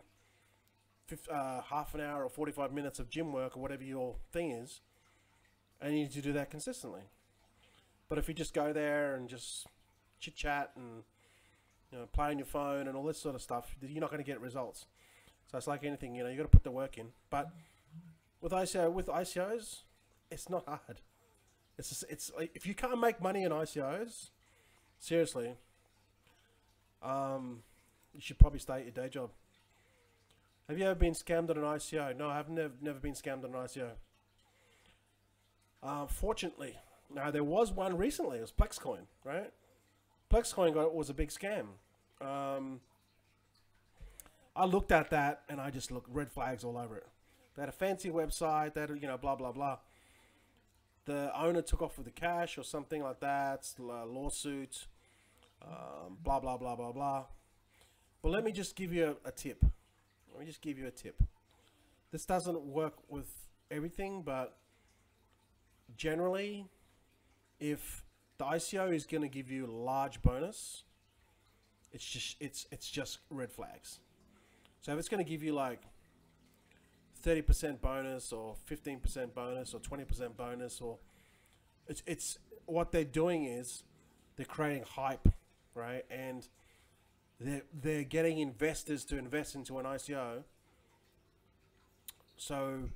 half an hour or 45 minutes of gym work or whatever your thing is. And you need to do that consistently. But if you just go there and just chit chat and, you know, play on your phone and all this sort of stuff, you're not going to get results. So it's like anything, you know, you got to put the work in. But with ICOs, it's not hard. It's like, if you can't make money in ICOs, seriously, you should probably stay at your day job. Have you ever been scammed on an ICO? No, I've never been scammed on an ICO. Fortunately, now there was one recently. It was Plexcoin, right? Plexcoin was a big scam. I looked at that and I just looked red flags all over it. They had a fancy website. They had, you know, blah blah blah. The owner took off with the cash or something like that. Lawsuit. Blah blah blah blah blah. But let me just give you a tip. Let me just give you a tip. This doesn't work with everything, but generally, if the ICO is going to give you a large bonus, it's just red flags. So if it's going to give you like 30% bonus or 15% bonus or 20% bonus, or it's what they're doing is they're creating hype, right? And they're getting investors to invest into an ICO, so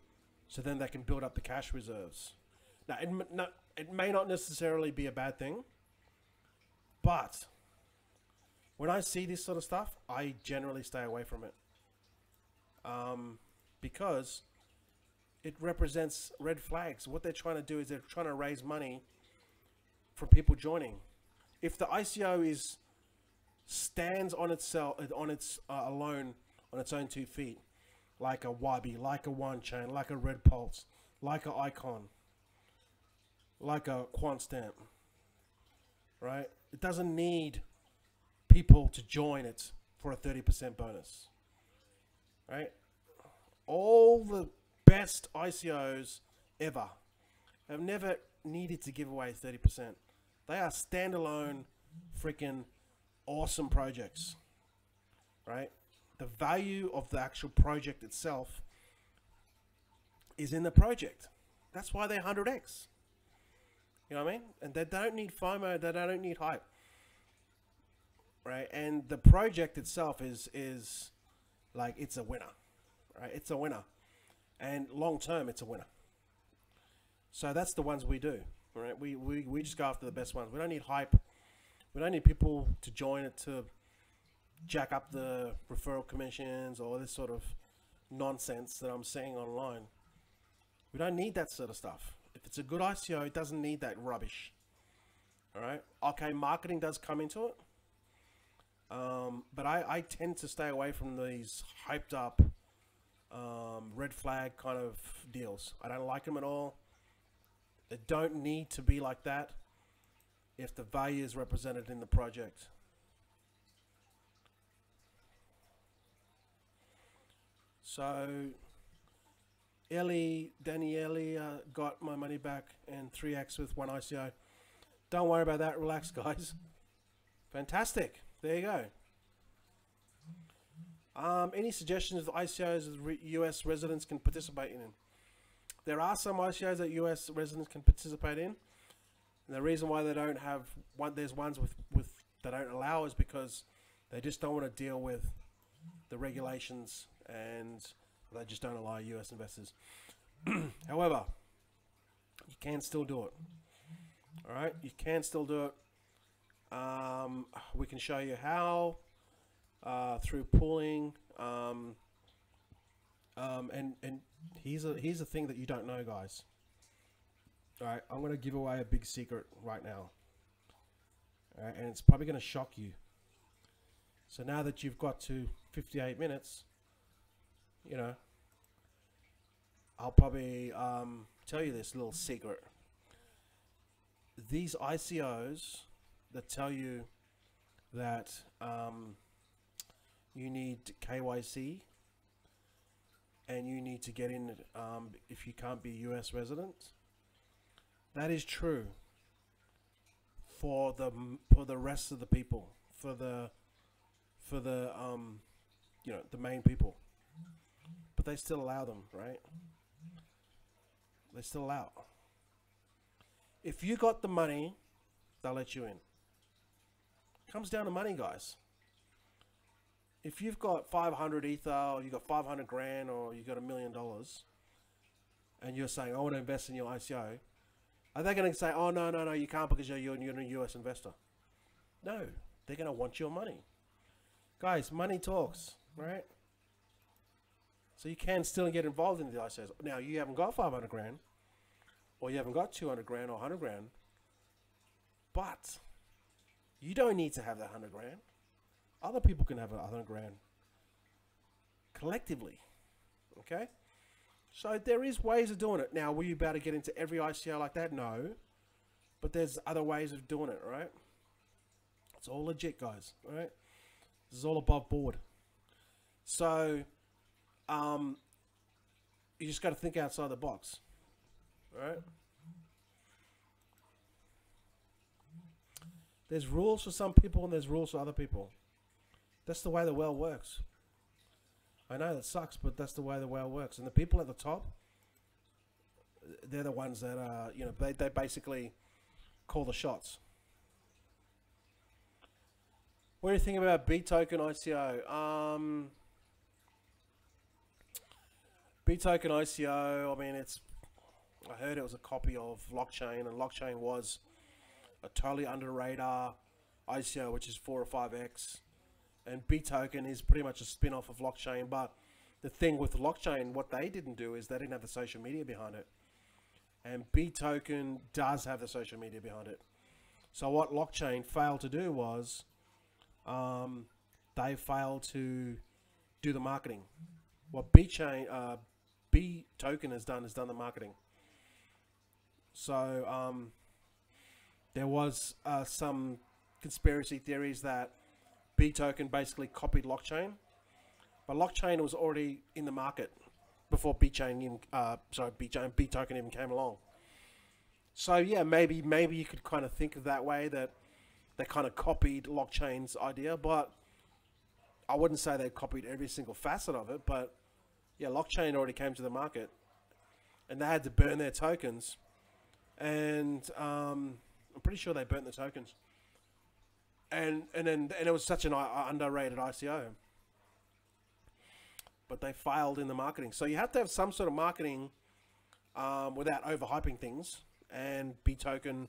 then they can build up the cash reserves. Now it may not necessarily be a bad thing, but when I see this sort of stuff, I generally stay away from it. Because it represents red flags. What they're trying to do is they're trying to raise money from people joining. If the ICO stands on itself, alone, on its own 2 feet, like a Wabi, like a OneChain, like a Red Pulse, like a Icon, like a QuantStamp, right? It doesn't need people to join it for a 30% bonus, right? All the best ICOs ever have never needed to give away 30%. They are standalone, freaking awesome projects, right? The value of the actual project itself is in the project. That's why they're 100x. You know what I mean? And they don't need FOMO. They don't need hype, right? And the project itself is like it's a winner, right? It's a winner, and long term, it's a winner. So that's the ones we do, right? We just go after the best ones. We don't need hype. We don't need people to join it to jack up the referral commissions or this sort of nonsense that I'm seeing online. We don't need that sort of stuff. If it's a good ICO, it doesn't need that rubbish. All right. Okay, marketing does come into it. But I tend to stay away from these hyped up red flag kind of deals. I don't like them at all. They don't need to be like that if the value is represented in the project. So Daniele got my money back and 3x with one ICO. Don't worry about that. Relax, guys. Fantastic. There you go. Any suggestions of ICOs that US residents can participate in? There are some ICOs that US residents can participate in. And the reason why they don't have one, there's ones with that don't allow is because they just don't want to deal with the regulations and they just don't allow US investors. However, you can still do it. All right, you can still do it. We can show you how through pooling. And here's a thing that you don't know, guys. All right, I'm going to give away a big secret right now. All right, and it's probably going to shock you. So now that you've got to 58 minutes, you know, I'll probably tell you this little secret. These ICOs that tell you that you need KYC and you need to get in if you can't be US resident, that is true for the rest of the people, for the you know, the main people, but they still allow them, right? They still allow. If you got the money, they'll let you in. Comes down to money, guys. If you've got 500 ether, or you got 500 grand, or you got $1 million, and you're saying, I want to invest in your ICO, are they going to say, oh, no, you can't because you're a US investor? No, they're going to want your money. Guys, money talks, right? So you can still get involved in the ICOs. Now, you haven't got 500 grand, or you haven't got 200 grand or 100 grand, but you don't need to have that 100 grand. Other people can have 100 grand collectively, okay? So there is ways of doing it. Now, will you be able to get into every ICO like that? No, but there's other ways of doing it, right? It's all legit, guys, all right? This is all above board. So, you just got to think outside the box, all right? There's rules for some people and there's rules for other people. That's the way the world works. I know that sucks, but that's the way the world works. And the people at the top, they're the ones that are, you know, they basically call the shots. What do you think about B token ICO? B token ICO, I mean, I heard it was a copy of Blockchain, and Blockchain was a totally under radar ICO, which is 4 or 5x. And B token is pretty much a spin-off of Blockchain. But the thing with Blockchain, what they didn't do is they didn't have the social media behind it. And B token does have the social media behind it. So what Blockchain failed to do was they failed to do the marketing. What B token has done the marketing. So there was some conspiracy theories that B token basically copied Blockchain, but Blockchain was already in the market before B token even came along. So yeah, maybe you could kind of think of that way, that they kind of copied Blockchain's idea, but I wouldn't say they copied every single facet of it. But yeah, Blockchain already came to the market, and they had to burn their tokens, and I'm pretty sure they burnt the tokens. And it was such an underrated ICO. but they failed in the marketing. So you have to have some sort of marketing without overhyping things, and BToken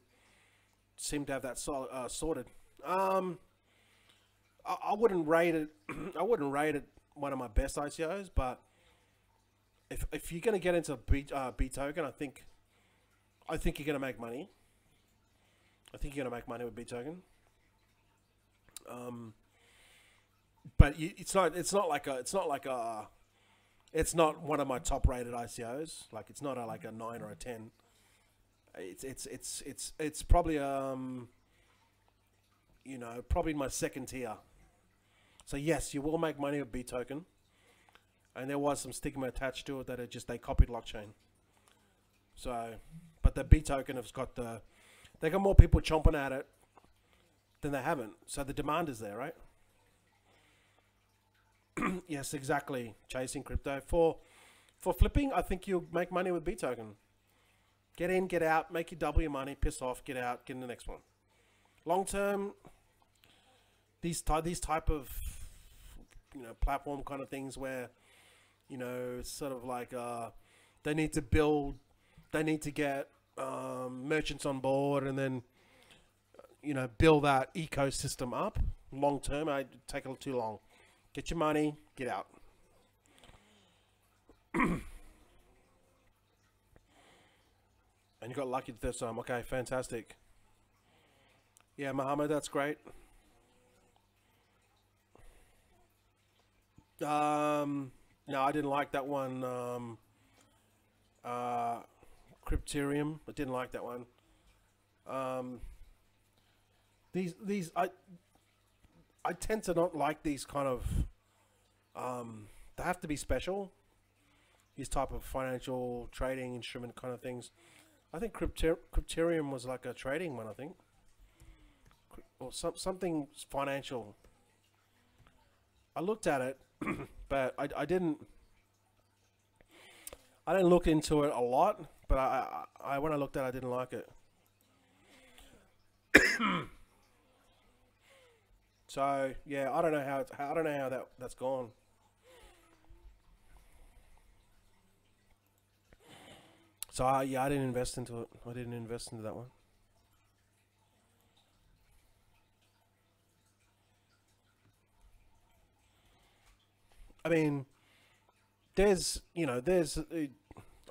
seemed to have that sorted. I wouldn't rate it. I wouldn't rate it one of my best ICOs, but if you're going to get into BToken, I think you're going to make money. I think you're going to make money with BToken. But it's not one of my top rated ICOs. Like, it's not like a 9 or a 10. It's probably probably my second tier. So yes, you will make money with BToken, and there was some stigma attached to it that they copied blockchain. So, but the BToken they got more people chomping at it than they haven't. So the demand is there, right? Yes, exactly. Chasing crypto for flipping. I think you'll make money with BToken. Get in, get out, make you double your money, piss off, get out, get in the next one. Long term, these type of platform kind of things where sort of like they need to get merchants on board, and then build that ecosystem up. Long term, I take a little too long. Get your money, get out. And you got lucky the first time. Okay, fantastic. Yeah, Mohammed, that's great. No, I didn't like that one. Crypterium, I didn't like that one. These I tend to not like these kind of. They have to be special. These type of financial trading instrument kind of things. I think Crypterium was like a trading one. I think, or something financial. I looked at it, but I didn't look into it a lot. But I when I looked at it, I didn't like it. So yeah, I don't know how that's gone. So yeah, I didn't invest into it. I didn't invest into that one. I mean, there's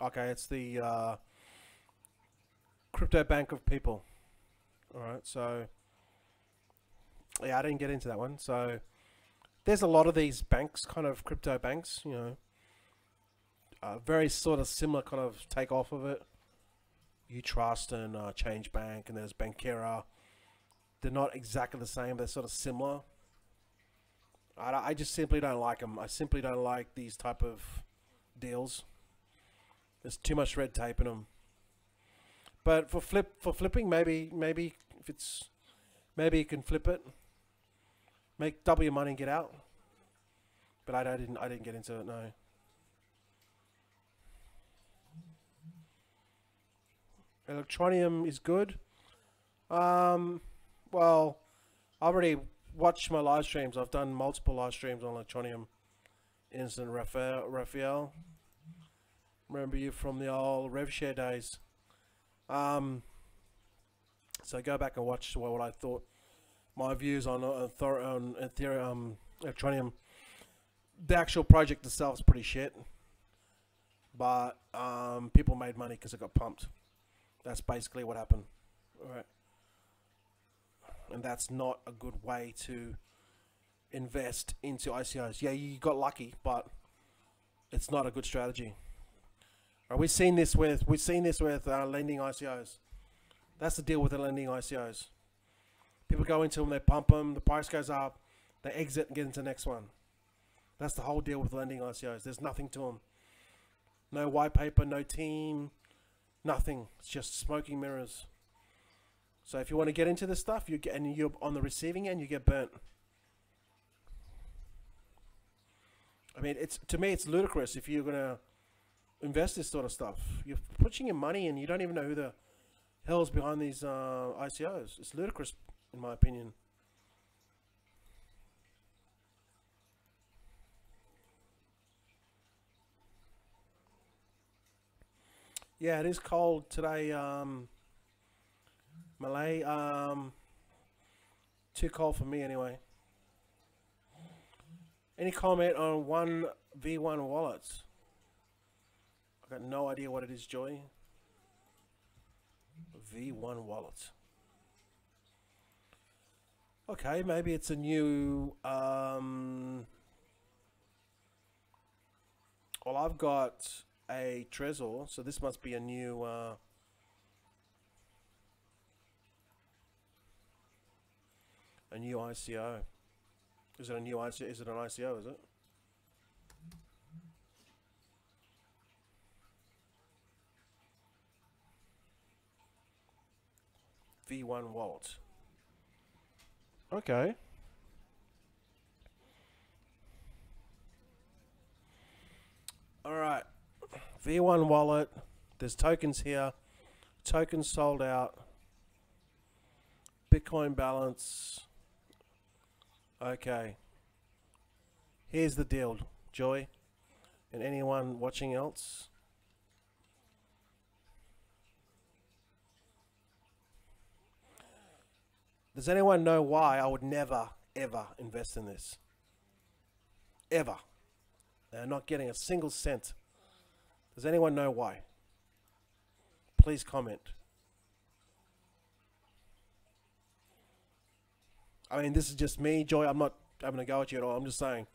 okay, it's the crypto bank of people. All right, so yeah, I didn't get into that one. So there's a lot of these banks, kind of crypto banks, very sort of similar kind of take off of it. Utrust and Change Bank, and there's Bankera. They're not exactly the same. They're sort of similar. I just simply don't like them. I simply don't like these type of deals. There's too much red tape in them. But for flipping, maybe if it's maybe you can flip it, make double your money and get out. But I didn't get into it. No. Electronium is good. Well, I've already watched my live streams. I've done multiple live streams on Electronium. Instant Raphael. Remember you from the old RevShare days. So go back and watch what I thought. My views on Ethereum, Electronium. The actual project itself is pretty shit. But people made money because it got pumped. That's basically what happened. All right. And that's not a good way to invest into ICOs. Yeah, you got lucky, but it's not a good strategy. Right, we've seen this with lending ICOs. That's the deal with the lending ICOs. People go into them, they pump them, the price goes up, they exit and get into the next one. That's the whole deal with lending ICOs. There's nothing to them. No white paper, no team, nothing. It's just smoking mirrors. So if you want to get into this stuff, and you're on the receiving end, you get burnt. I mean, to me, it's ludicrous if you're gonna invest this sort of stuff. You're putting your money in, you don't even know who the hell's behind these ICOs. It's ludicrous, in my opinion. Yeah, it is cold today. Malay. Too cold for me anyway. Any comment on one V1 wallets? I got no idea what it is, Joy. V1 wallet. Okay, maybe it's a new. Well, I've got a Trezor, so this must be a new. A new ICO. Is it a new ICO? Is it an ICO? Is it? V1 wallet. Okay. All right. V1 wallet. There's tokens here. Tokens sold out. Bitcoin balance. Okay. Here's the deal, Joy, and anyone watching else. Does anyone know why I would never, ever invest in this? Ever. And not getting a single cent. Does anyone know why? Please comment. I mean, this is just me, Joy. I'm not having a go at you at all. I'm just saying.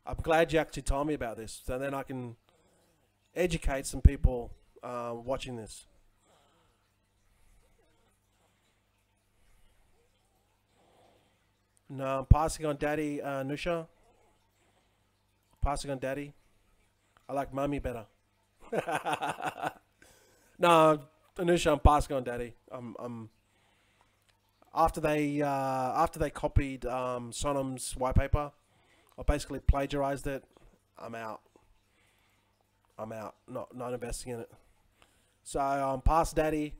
I'm glad you actually told me about this, so then I can educate some people watching this. No, I'm passing on Daddy, Nusha. Passing on Daddy. I like Mummy better. No, Anusha, I'm passing on Daddy. I'm after they copied Sonam's white paper, I basically plagiarized it. I'm out. I'm out. Not investing in it. So past Daddy,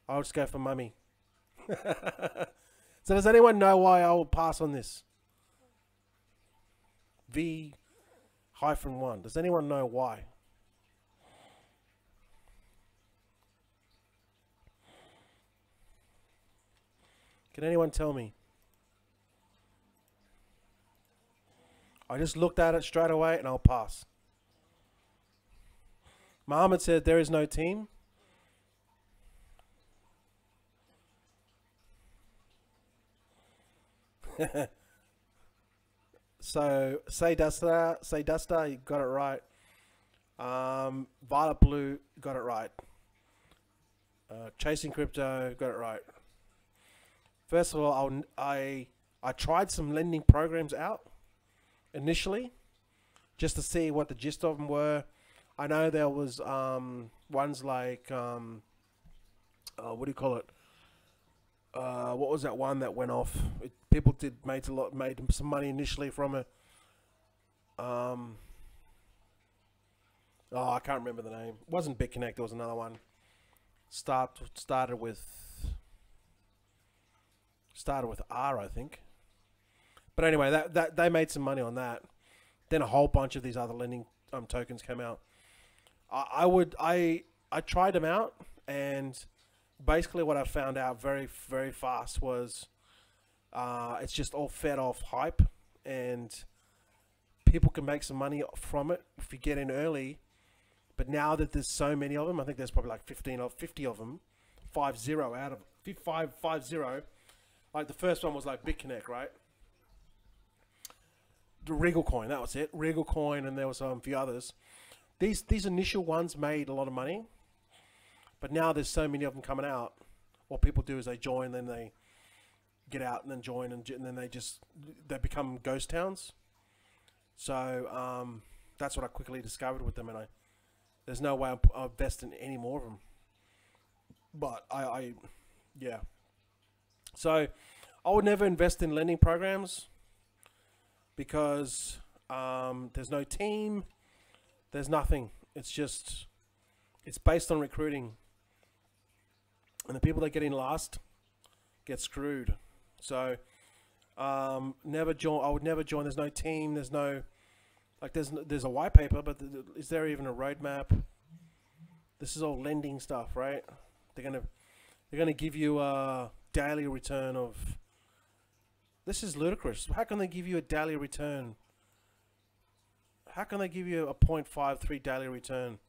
I'll just go for Mummy. So does anyone know why I will pass on this? V-1. Does anyone know why? Can anyone tell me? I just looked at it straight away and I'll pass. Mohammed said there is no team. So say Duster, you got it right. Violet Blue got it right. Chasing Crypto got it right. First of all, I tried some lending programs out initially, just to see what the gist of them were. I know there was ones like what do you call it? What was that one that went off? People made some money initially from it. Oh, I can't remember the name. It wasn't BitConnect. There was another one. Started with R, I think. But anyway, that they made some money on that. Then a whole bunch of these other lending tokens came out. I tried them out, and basically what I found out very, very fast was it's just all fed off hype, and people can make some money from it if you get in early. But now that there's so many of them, I think there's probably like 15 or 50 of them, 50 out of 550. Like the first one was like BitConnect, right? The Regal Coin, that was it. Regal Coin, and there was a few others. These initial ones made a lot of money, but now there's so many of them coming out. What people do is they join, then they get out, and then join, and then they become ghost towns. So that's what I quickly discovered with them, and there's no way I'll invest in any more of them. But yeah. So I would never invest in lending programs because there's no team, there's nothing. It's based on recruiting, and the people that get in last get screwed. So never join. I would never join. There's no team. There's no there's a white paper, but is there even a roadmap? This is all lending stuff, right? They're gonna give you a daily return of. This is ludicrous. How can they give you a daily return? How can they give you a 0.53 daily return?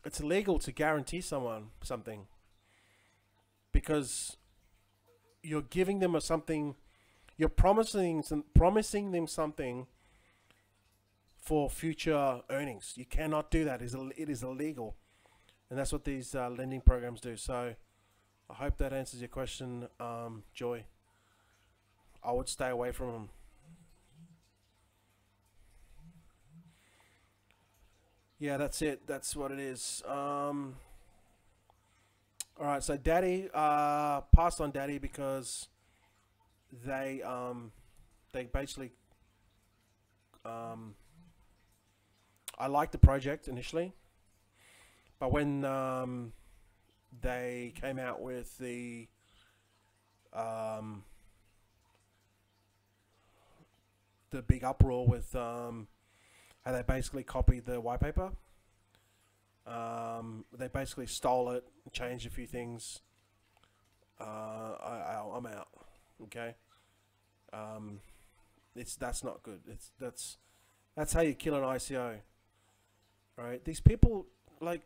It's illegal to guarantee someone something, because you're giving them something, you're promising them something for future earnings. You cannot do that. It is illegal, and that's what these lending programs do. So I hope that answers your question, Joy. I would stay away from them. Yeah, that's it. That's what it is. All right, so Daddy passed on Daddy because they basically I liked the project initially, but when they came out with the big uproar with how they basically copied the white paper. They basically stole it, changed a few things. I'm out. Okay. That's not good. That's how you kill an ICO. Right? These people are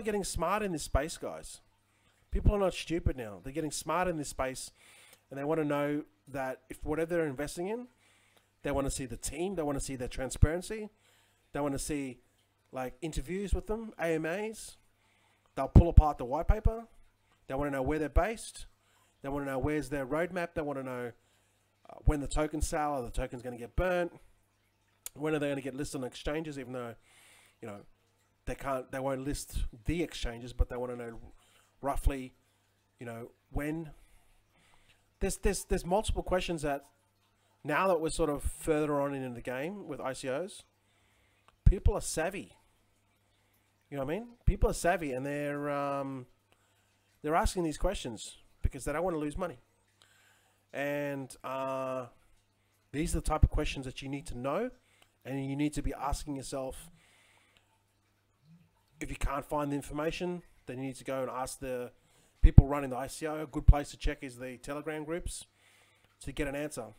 getting smart in this space, guys. People are not stupid now. They're getting smart in this space, and they want to know that if whatever they're investing in, they want to see the team. They want to see their transparency. They want to see like interviews with them, AMAs. They'll pull apart the white paper. They want to know where they're based. They want to know where's their roadmap. They want to know when the tokens sell. Are the tokens going to get burnt? When are they going to get listed on exchanges? Even though, you know, they won't list the exchanges, but they want to know roughly, you know, when. There's multiple questions that. Now that we're sort of further on in the game with ICOs, people are savvy. You know what I mean? People are savvy, and they're asking these questions because they don't want to lose money. And these are the type of questions that you need to know, and you need to be asking yourself. If you can't find the information, then you need to go and ask the people running the ICO. A good place to check is the Telegram groups to get an answer.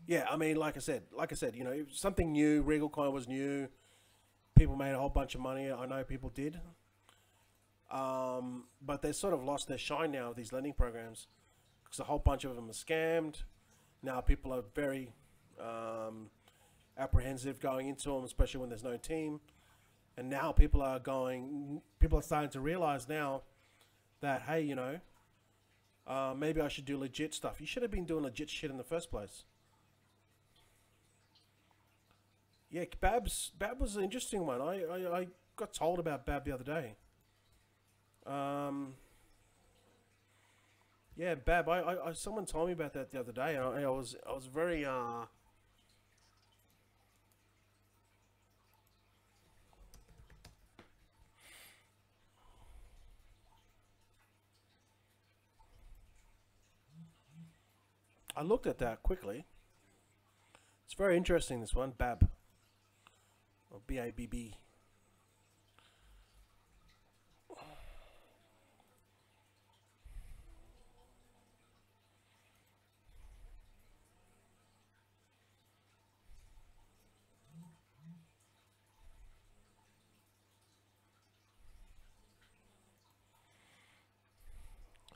Yeah, I mean, like I said, you know, something new. Regal Coin was new. People made a whole bunch of money. I know people did. But they sort of lost their shine now with these lending programs because a whole bunch of them are scammed. Now people are very apprehensive going into them, especially when there's no team. And now people are starting to realize now that, hey, you know, maybe I should do legit stuff. You should have been doing legit shit in the first place. Yeah, Bab was an interesting one. I got told about Bab the other day. Yeah, Bab. Someone told me about that the other day. I was very I looked at that quickly. It's very interesting, this one, Bab. Or B-A-B-B.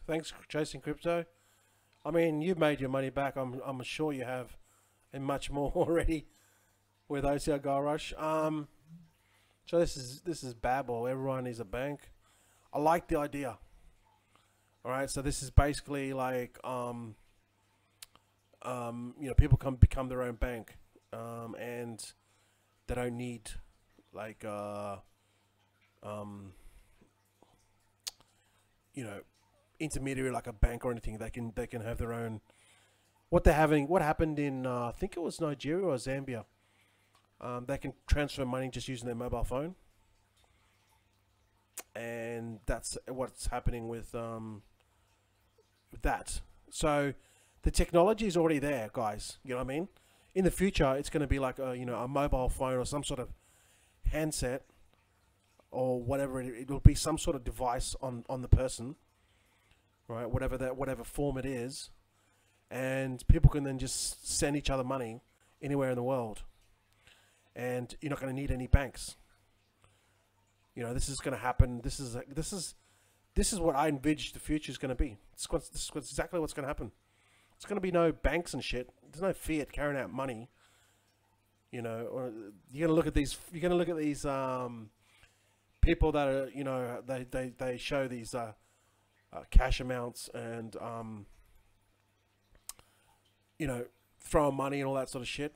Thanks, Chasing Crypto. I mean, you've made your money back. I'm sure you have, and much more already with OCR Gold Rush. So this is Babel. Everyone is a bank. I like the idea. All right, so this is basically like you know, people become their own bank, and they don't need like you know, intermediary like a bank or anything. They can have their own. What happened in I think it was Nigeria or Zambia. They can transfer money just using their mobile phone, and that's what's happening with that. So the technology is already there, guys. You know what I mean? in the future, it's going to be like a, a mobile phone or some sort of handset or whatever. It will be some sort of device on the person, right? Whatever form it is, and people can then just send each other money anywhere in the world, and you're not going to need any banks. This is going to happen. This is what I envisage the future is going to be. This is exactly what's going to happen. It's going to be no banks and shit. There's no fiat carrying out money. Or you're going to look at these. You're going to look at these people that are, they show these cash amounts and throw money and all that sort of shit.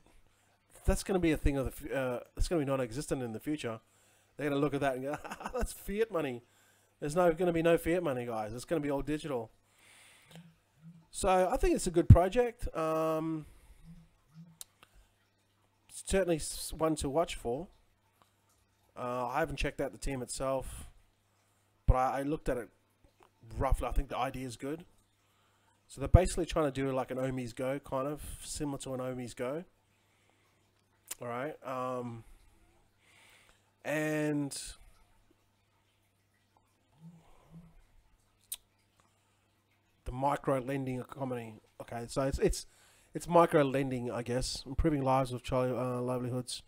That's going to be a thing of the. It's going to be non-existent in the future. They're going to look at that and go, that's fiat money. There's going to be no fiat money, guys. It's going to be all digital. So I think it's a good project. Certainly one to watch for. I haven't checked out the team itself, but I looked at it roughly. I think the idea is good. So they're basically trying to do like an Omi's Go, kind of similar to an Omi's Go. All right. And the micro lending economy. Okay, so it's micro lending, I guess, improving lives of livelihoods,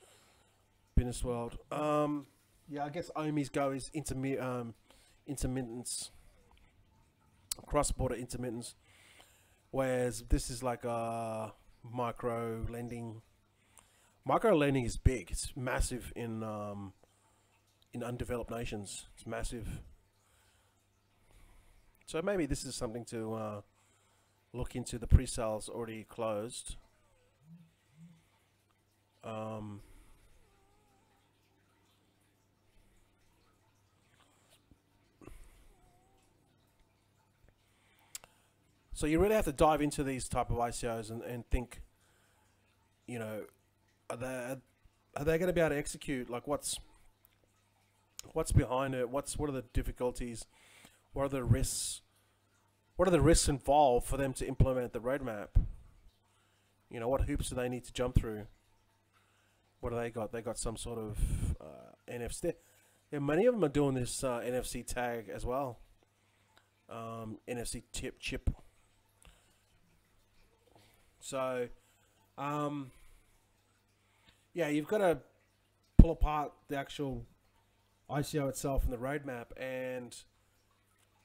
business world. Yeah, I guess Omi's Go is intermittence, cross-border intermittence, whereas this is like a micro lending. Micro lending is big. It's massive in undeveloped nations. It's massive. So maybe this is something to look into. The pre-sales already closed. So you really have to dive into these type of ICOs and think, are they going to be able to execute? Like what's behind it? What are the difficulties? What are the risks? What are the risks involved for them to implement the roadmap? What hoops do they need to jump through? What do they got? They got some sort of NFC. Yeah, many of them are doing this NFC tag as well. NFC chip. So, yeah, you've got to pull apart the actual ICO itself and the roadmap and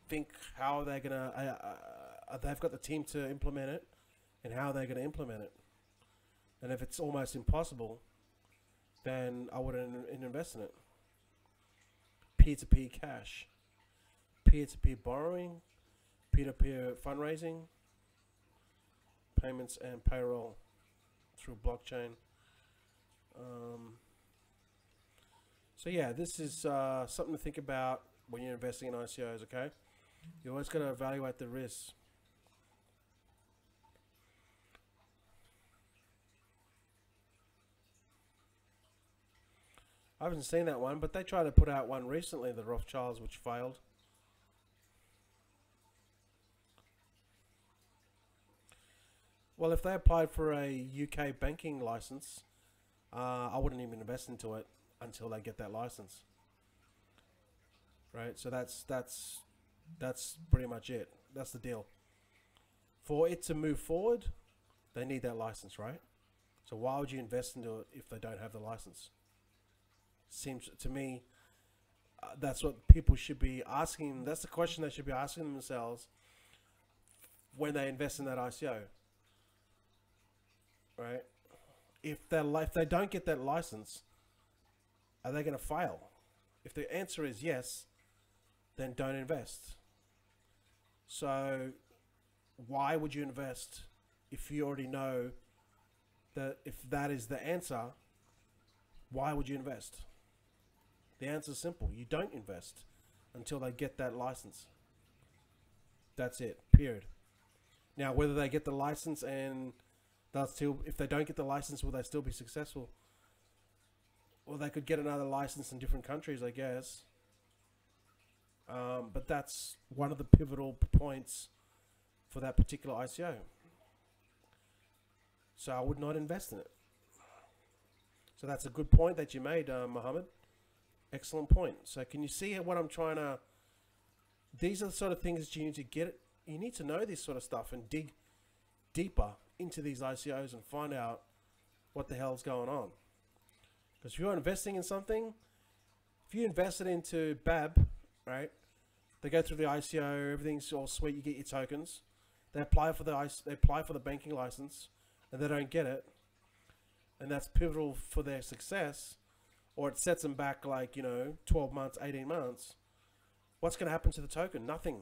think how they're gonna. They've got the team to implement it, and how they're gonna implement it. And if it's almost impossible, then I wouldn't invest in it. Peer-to-peer cash, peer-to-peer borrowing, peer-to-peer fundraising, payments and payroll through blockchain. So yeah, this is something to think about when you're investing in ICOs, okay? You always got to evaluate the risks. I haven't seen that one, but they tried to put out one recently, the Rothschilds, which failed. Well, if they applied for a UK banking license, I wouldn't even invest into it until they get that license. Right? So that's pretty much it. That's the deal. For it to move forward, they need that license, right? So why would you invest into it if they don't have the license? Seems to me that's what people should be asking. That's the question they should be asking themselves when they invest in that ICO, right? If they don't get that license, are they going to fail? If the answer is yes, then don't invest. So why would you invest if you already know that if that is the answer? Why would you invest? The answer is simple. You don't invest until they get that license. That's it, period. Now, whether they get the license and they'll still, if they don't get the license, will they still be successful? Well, they could get another license in different countries, I guess. But that's one of the pivotal points for that particular ICO. So I would not invest in it. So that's a good point that you made, Mohammed. Excellent point. So can you see what I'm trying to... These are the sort of things that you need to get. You need to know this sort of stuff and dig deeper into these ICOs and find out what the hell's going on. Because if you're investing in something, if you invested into BAB, right? They go through the ICO, everything's all sweet. You get your tokens. They apply for the banking license, and they don't get it, and that's pivotal for their success, or it sets them back like 12 months, 18 months. What's going to happen to the token? Nothing.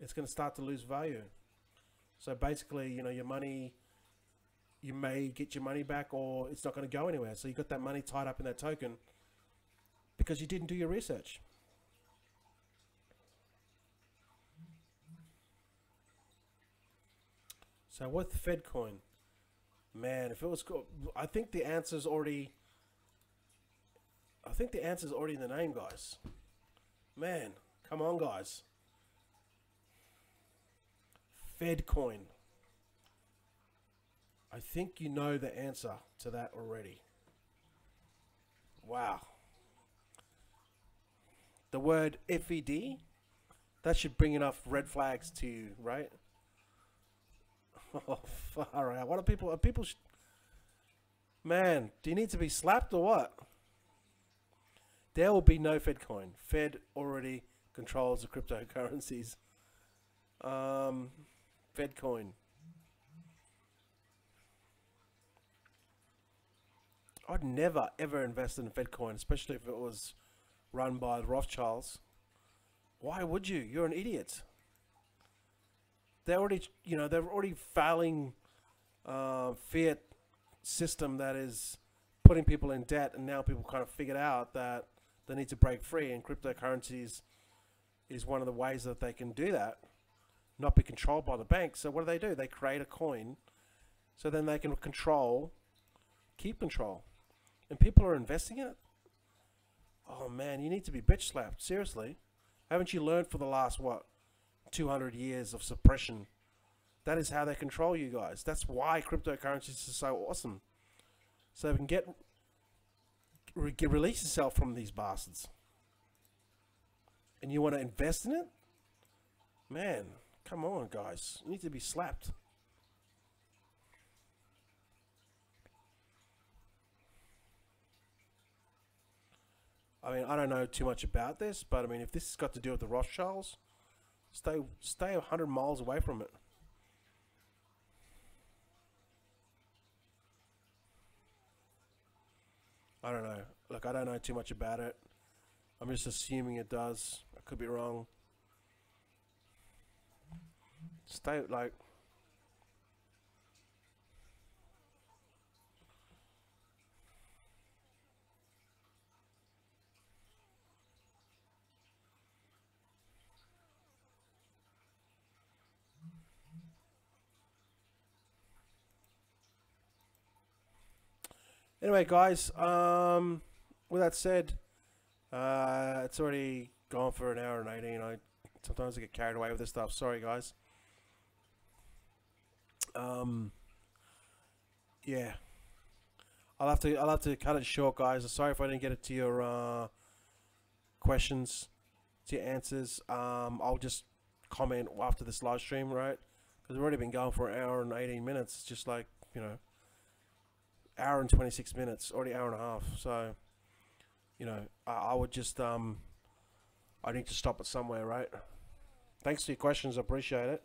It's going to start to lose value. So basically, your money, you may get your money back, or it's not going to go anywhere. So you got that money tied up in that token because you didn't do your research. So with FedCoin, man, if it was cool, I think the answer's already in the name, guys. Man, come on, guys. FedCoin. I think you know the answer to that already. Wow. The word FED, that should bring enough red flags to you, right? Oh, far out. What are people man, do you need to be slapped or what? There will be no FedCoin. Fed already controls the cryptocurrencies. FedCoin. I'd never ever invest in FedCoin, especially if it was run by the Rothschilds. Why would you? You're an idiot. They're already, they're already failing fiat system that is putting people in debt, and now people kind of figured out that they need to break free, and cryptocurrencies is one of the ways that they can do that, not be controlled by the bank. So what do? They create a coin, so then they can keep control, and people are investing in it. Oh man, you need to be bitch slapped. Seriously, haven't you learned for the last 200 years of suppression? That is how they control you guys. That's why cryptocurrencies are so awesome. So they can release yourself from these bastards. And you want to invest in it? Man, come on, guys. You need to be slapped. I mean, I don't know too much about this, but I mean, if this has got to do with the Rothschilds, stay 100 miles away from it. I don't know. Look, I don't know too much about it. I'm just assuming it does. I could be wrong. Stay like... Anyway, guys, with that said, it's already gone for an hour and 18. Sometimes I get carried away with this stuff. Sorry, guys. Yeah, I'll have to cut it short, guys. Sorry if I didn't get it to your questions, to your answers. I'll just comment after this live stream, right? Because we've already been going for an hour and 18 minutes. Just like, hour and 26 minutes, already hour and a half. So, I would just, I need to stop it somewhere, right? Thanks for your questions. I appreciate it.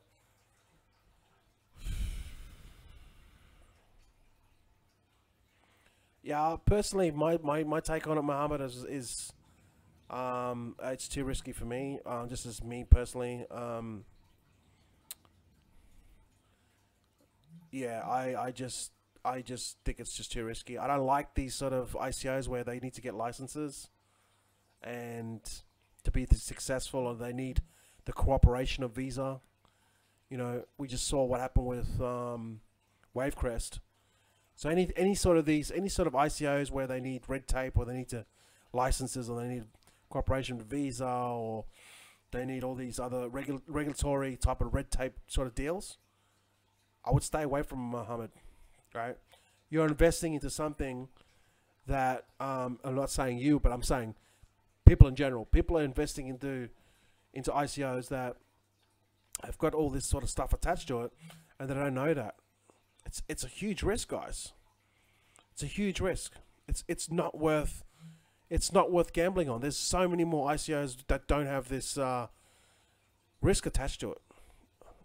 Yeah, personally, my take on it, Mohammed, is it's too risky for me. Just as me personally. Yeah, I just think it's just too risky. I don't like these sort of ICOs where they need to get licenses and to be successful, or they need the cooperation of Visa. We just saw what happened with Wavecrest. So any sort of ICOs where they need red tape, or they need licenses, or they need cooperation with Visa, or they need all these other regulatory type of red tape sort of deals, I would stay away from, Mohammed. Right? You're investing into something that I'm not saying you, but I'm saying people in general. People are investing into ICOs that have got all this sort of stuff attached to it, and they don't know that. It's a huge risk, guys. It's a huge risk. It's not worth gambling on. There's so many more ICOs that don't have this risk attached to it.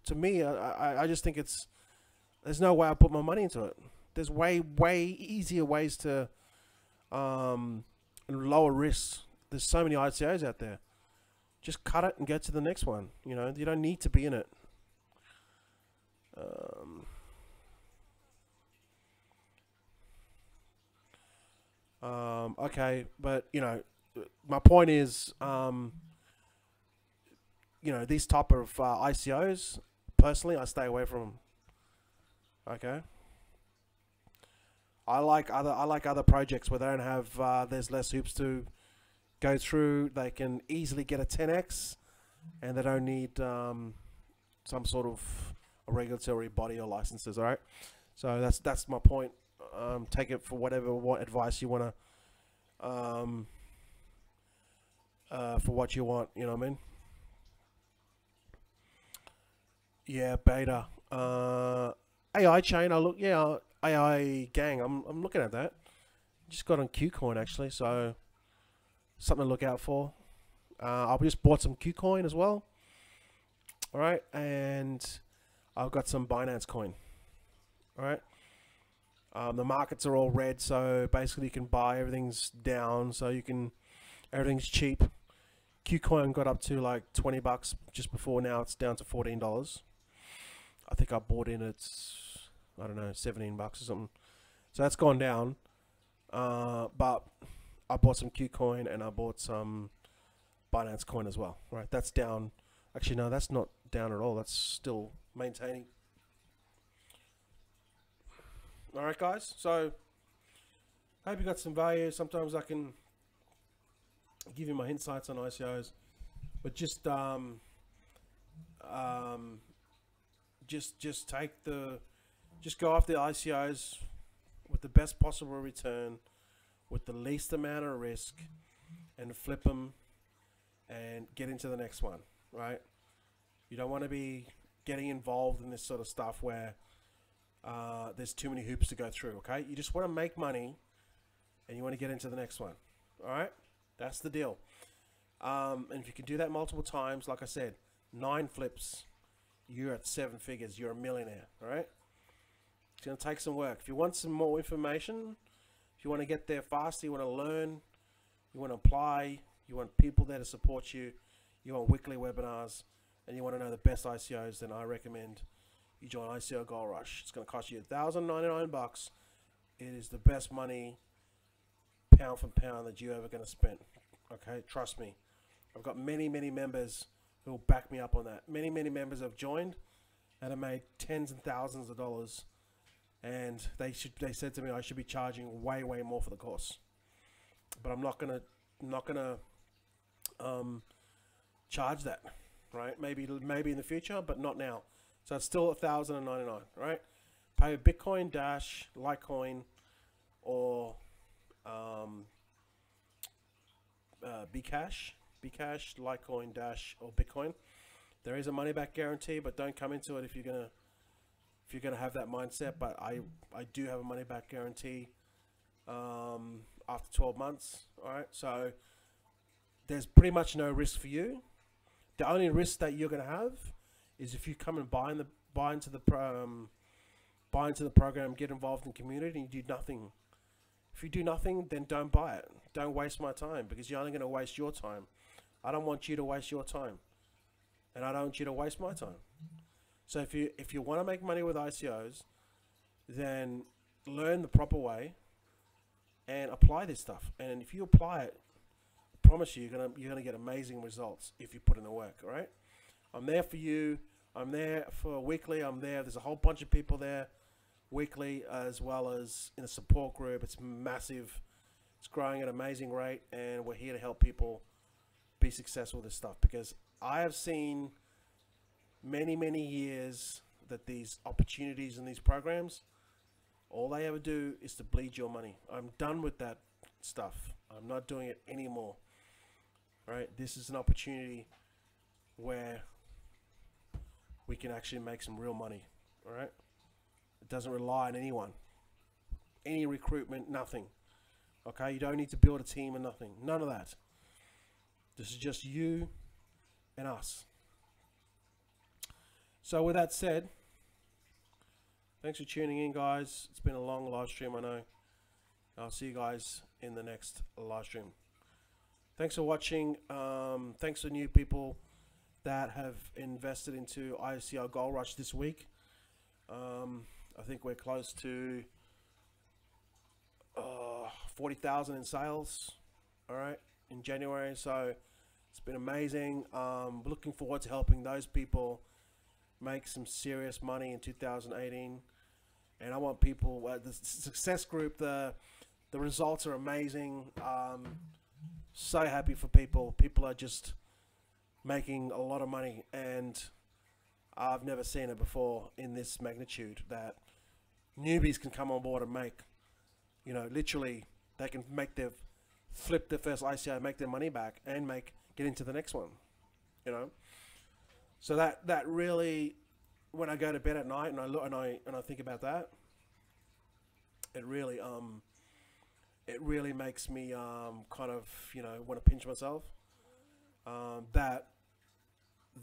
To me, I just think there's no way I put my money into it. There's way easier ways to lower risks. There's so many ICOs out there. Just cut it and get to the next one. You know, you don't need to be in it. Okay, but you know, my point is, you know, these type of ICOs. Personally, I stay away from them. Okay. I like other projects where they don't have there's less hoops to go through. They can easily get a 10x, and they don't need some sort of a regulatory body or licenses. All right. So that's my point. Take it for what advice you want to for what you want. You know what I mean? Yeah, beta. AI chain. AI gang. I'm looking at that. Just got on Qcoin actually, so something to look out for. I just bought some Qcoin as well. All right, and I've got some Binance coin. All right. The markets are all red, so basically you can buy. Everything's down, so everything's cheap. Qcoin got up to like $20 just before. Now it's down to $14. I think I bought in at, I don't know, $17 or something. So that's gone down. But I bought some Qcoin and I bought some Binance coin as well. Right, that's down. Actually, no, that's not down at all. That's still maintaining. All right, guys. So hope you got some value. Sometimes I can give you my insights on ICOs, but just go after the ICOs with the best possible return, with the least amount of risk, and flip them and get into the next one. Right? You don't want to be getting involved in this sort of stuff where there's too many hoops to go through. Okay, you just want to make money and you want to get into the next one. All right, that's the deal. And if you can do that multiple times, like I said, 9 flips, you're at 7 figures. You're a millionaire. All right, it's going to take some work. If you want some more information, if you want to get there faster, you want to learn, you want to apply, you want people there to support you, you want weekly webinars, and you want to know the best ICOs, then I recommend you join ICO Gold Rush. It's going to cost you $1,099. It is the best money, pound for pound, that you're ever going to spend. Okay, trust me. I've got many members who will back me up on that. Many members have joined and have made tens and thousands of dollars, and they said to me I should be charging way more for the course. But I'm not gonna charge that. Right? Maybe in the future, but not now. So it's still $1,099, right? Pay Bitcoin, Dash, Litecoin, or Bcash, Litecoin, Dash, or Bitcoin. There is a money back guarantee, but don't come into it if you're gonna have that mindset. But I do have a money back guarantee after 12 months. All right, so there's pretty much no risk for you. The only risk that you're gonna have is if you come and buy into the program, get involved in community, and you do nothing. If you do nothing, then don't buy it. Don't waste my time, because you're only going to waste your time. I don't want you to waste your time, and I don't want you to waste my time. So if you want to make money with ICOs, then learn the proper way and apply this stuff. And if you apply it, I promise you, you're gonna get amazing results if you put in the work. All right. I'm there for you. I'm there for weekly. I'm there. There's a whole bunch of people there weekly, as well as in the support group. It's massive. It's growing at an amazing rate, and we're here to help people be successful with this stuff, because I have seen many years that these opportunities and these programs, all they ever do is to bleed your money. I'm done with that stuff. I'm not doing it anymore. Right? This is an opportunity where we can actually make some real money. All right? It doesn't rely on anyone, any recruitment, nothing. Okay? You don't need to build a team or nothing. None of that. This is just you and us. So with that said, thanks for tuning in, guys. It's been a long live stream, I know. I'll see you guys in the next live stream. Thanks for watching. Thanks to new people that have invested into ICO Gold Rush this week. I think we're close to 40,000 in sales, all right, in January. So it's been amazing. Looking forward to helping those people make some serious money in 2018. And I want people, the success group, the results are amazing. So happy for people. People are just making a lot of money, and I've never seen it before in this magnitude, that newbies can come on board and make, you know, literally they can flip their first ICO, make their money back, and get into the next one, you know. So that really, when I go to bed at night and I look and I think about that, it really makes me kind of, you know, want to pinch myself. That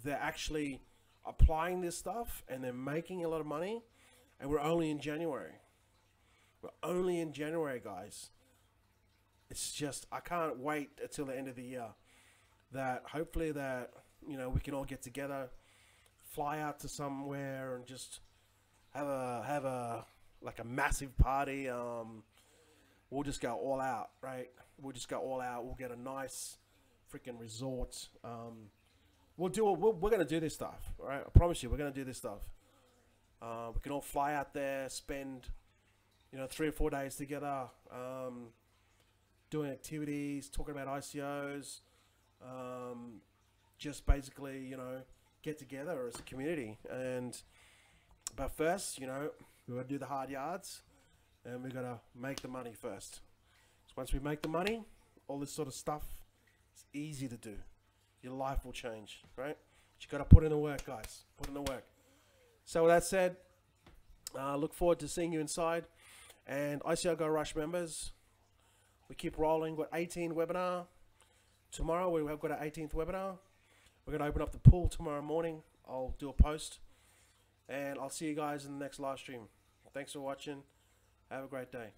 they're actually applying this stuff and they're making a lot of money, and we're only in January. We're only in January, guys. It's just, I can't wait until the end of the year. That hopefully that, you know, we can all get together, fly out to somewhere and just have a like a massive party. We'll just go all out, right? We'll just go all out. We'll get a nice freaking resort. We're gonna do this stuff, all right? I promise you, we're gonna do this stuff. We can all fly out there, spend, you know, 3 or 4 days together, doing activities, talking about ICOs, just basically, you know, get together as a community. But first, you know, we're gonna do the hard yards, and we're gonna make the money first. So once we make the money, all this sort of stuff, it's easy to do. Your life will change, right? But you gotta put in the work, guys. Put in the work. So with that said, look forward to seeing you inside. And ICO Go Rush members, we keep rolling. We've got 18 webinar. Tomorrow we've got our 18th webinar. We're gonna open up the pool tomorrow morning. I'll do a post, and I'll see you guys in the next live stream. Thanks for watching. Have a great day.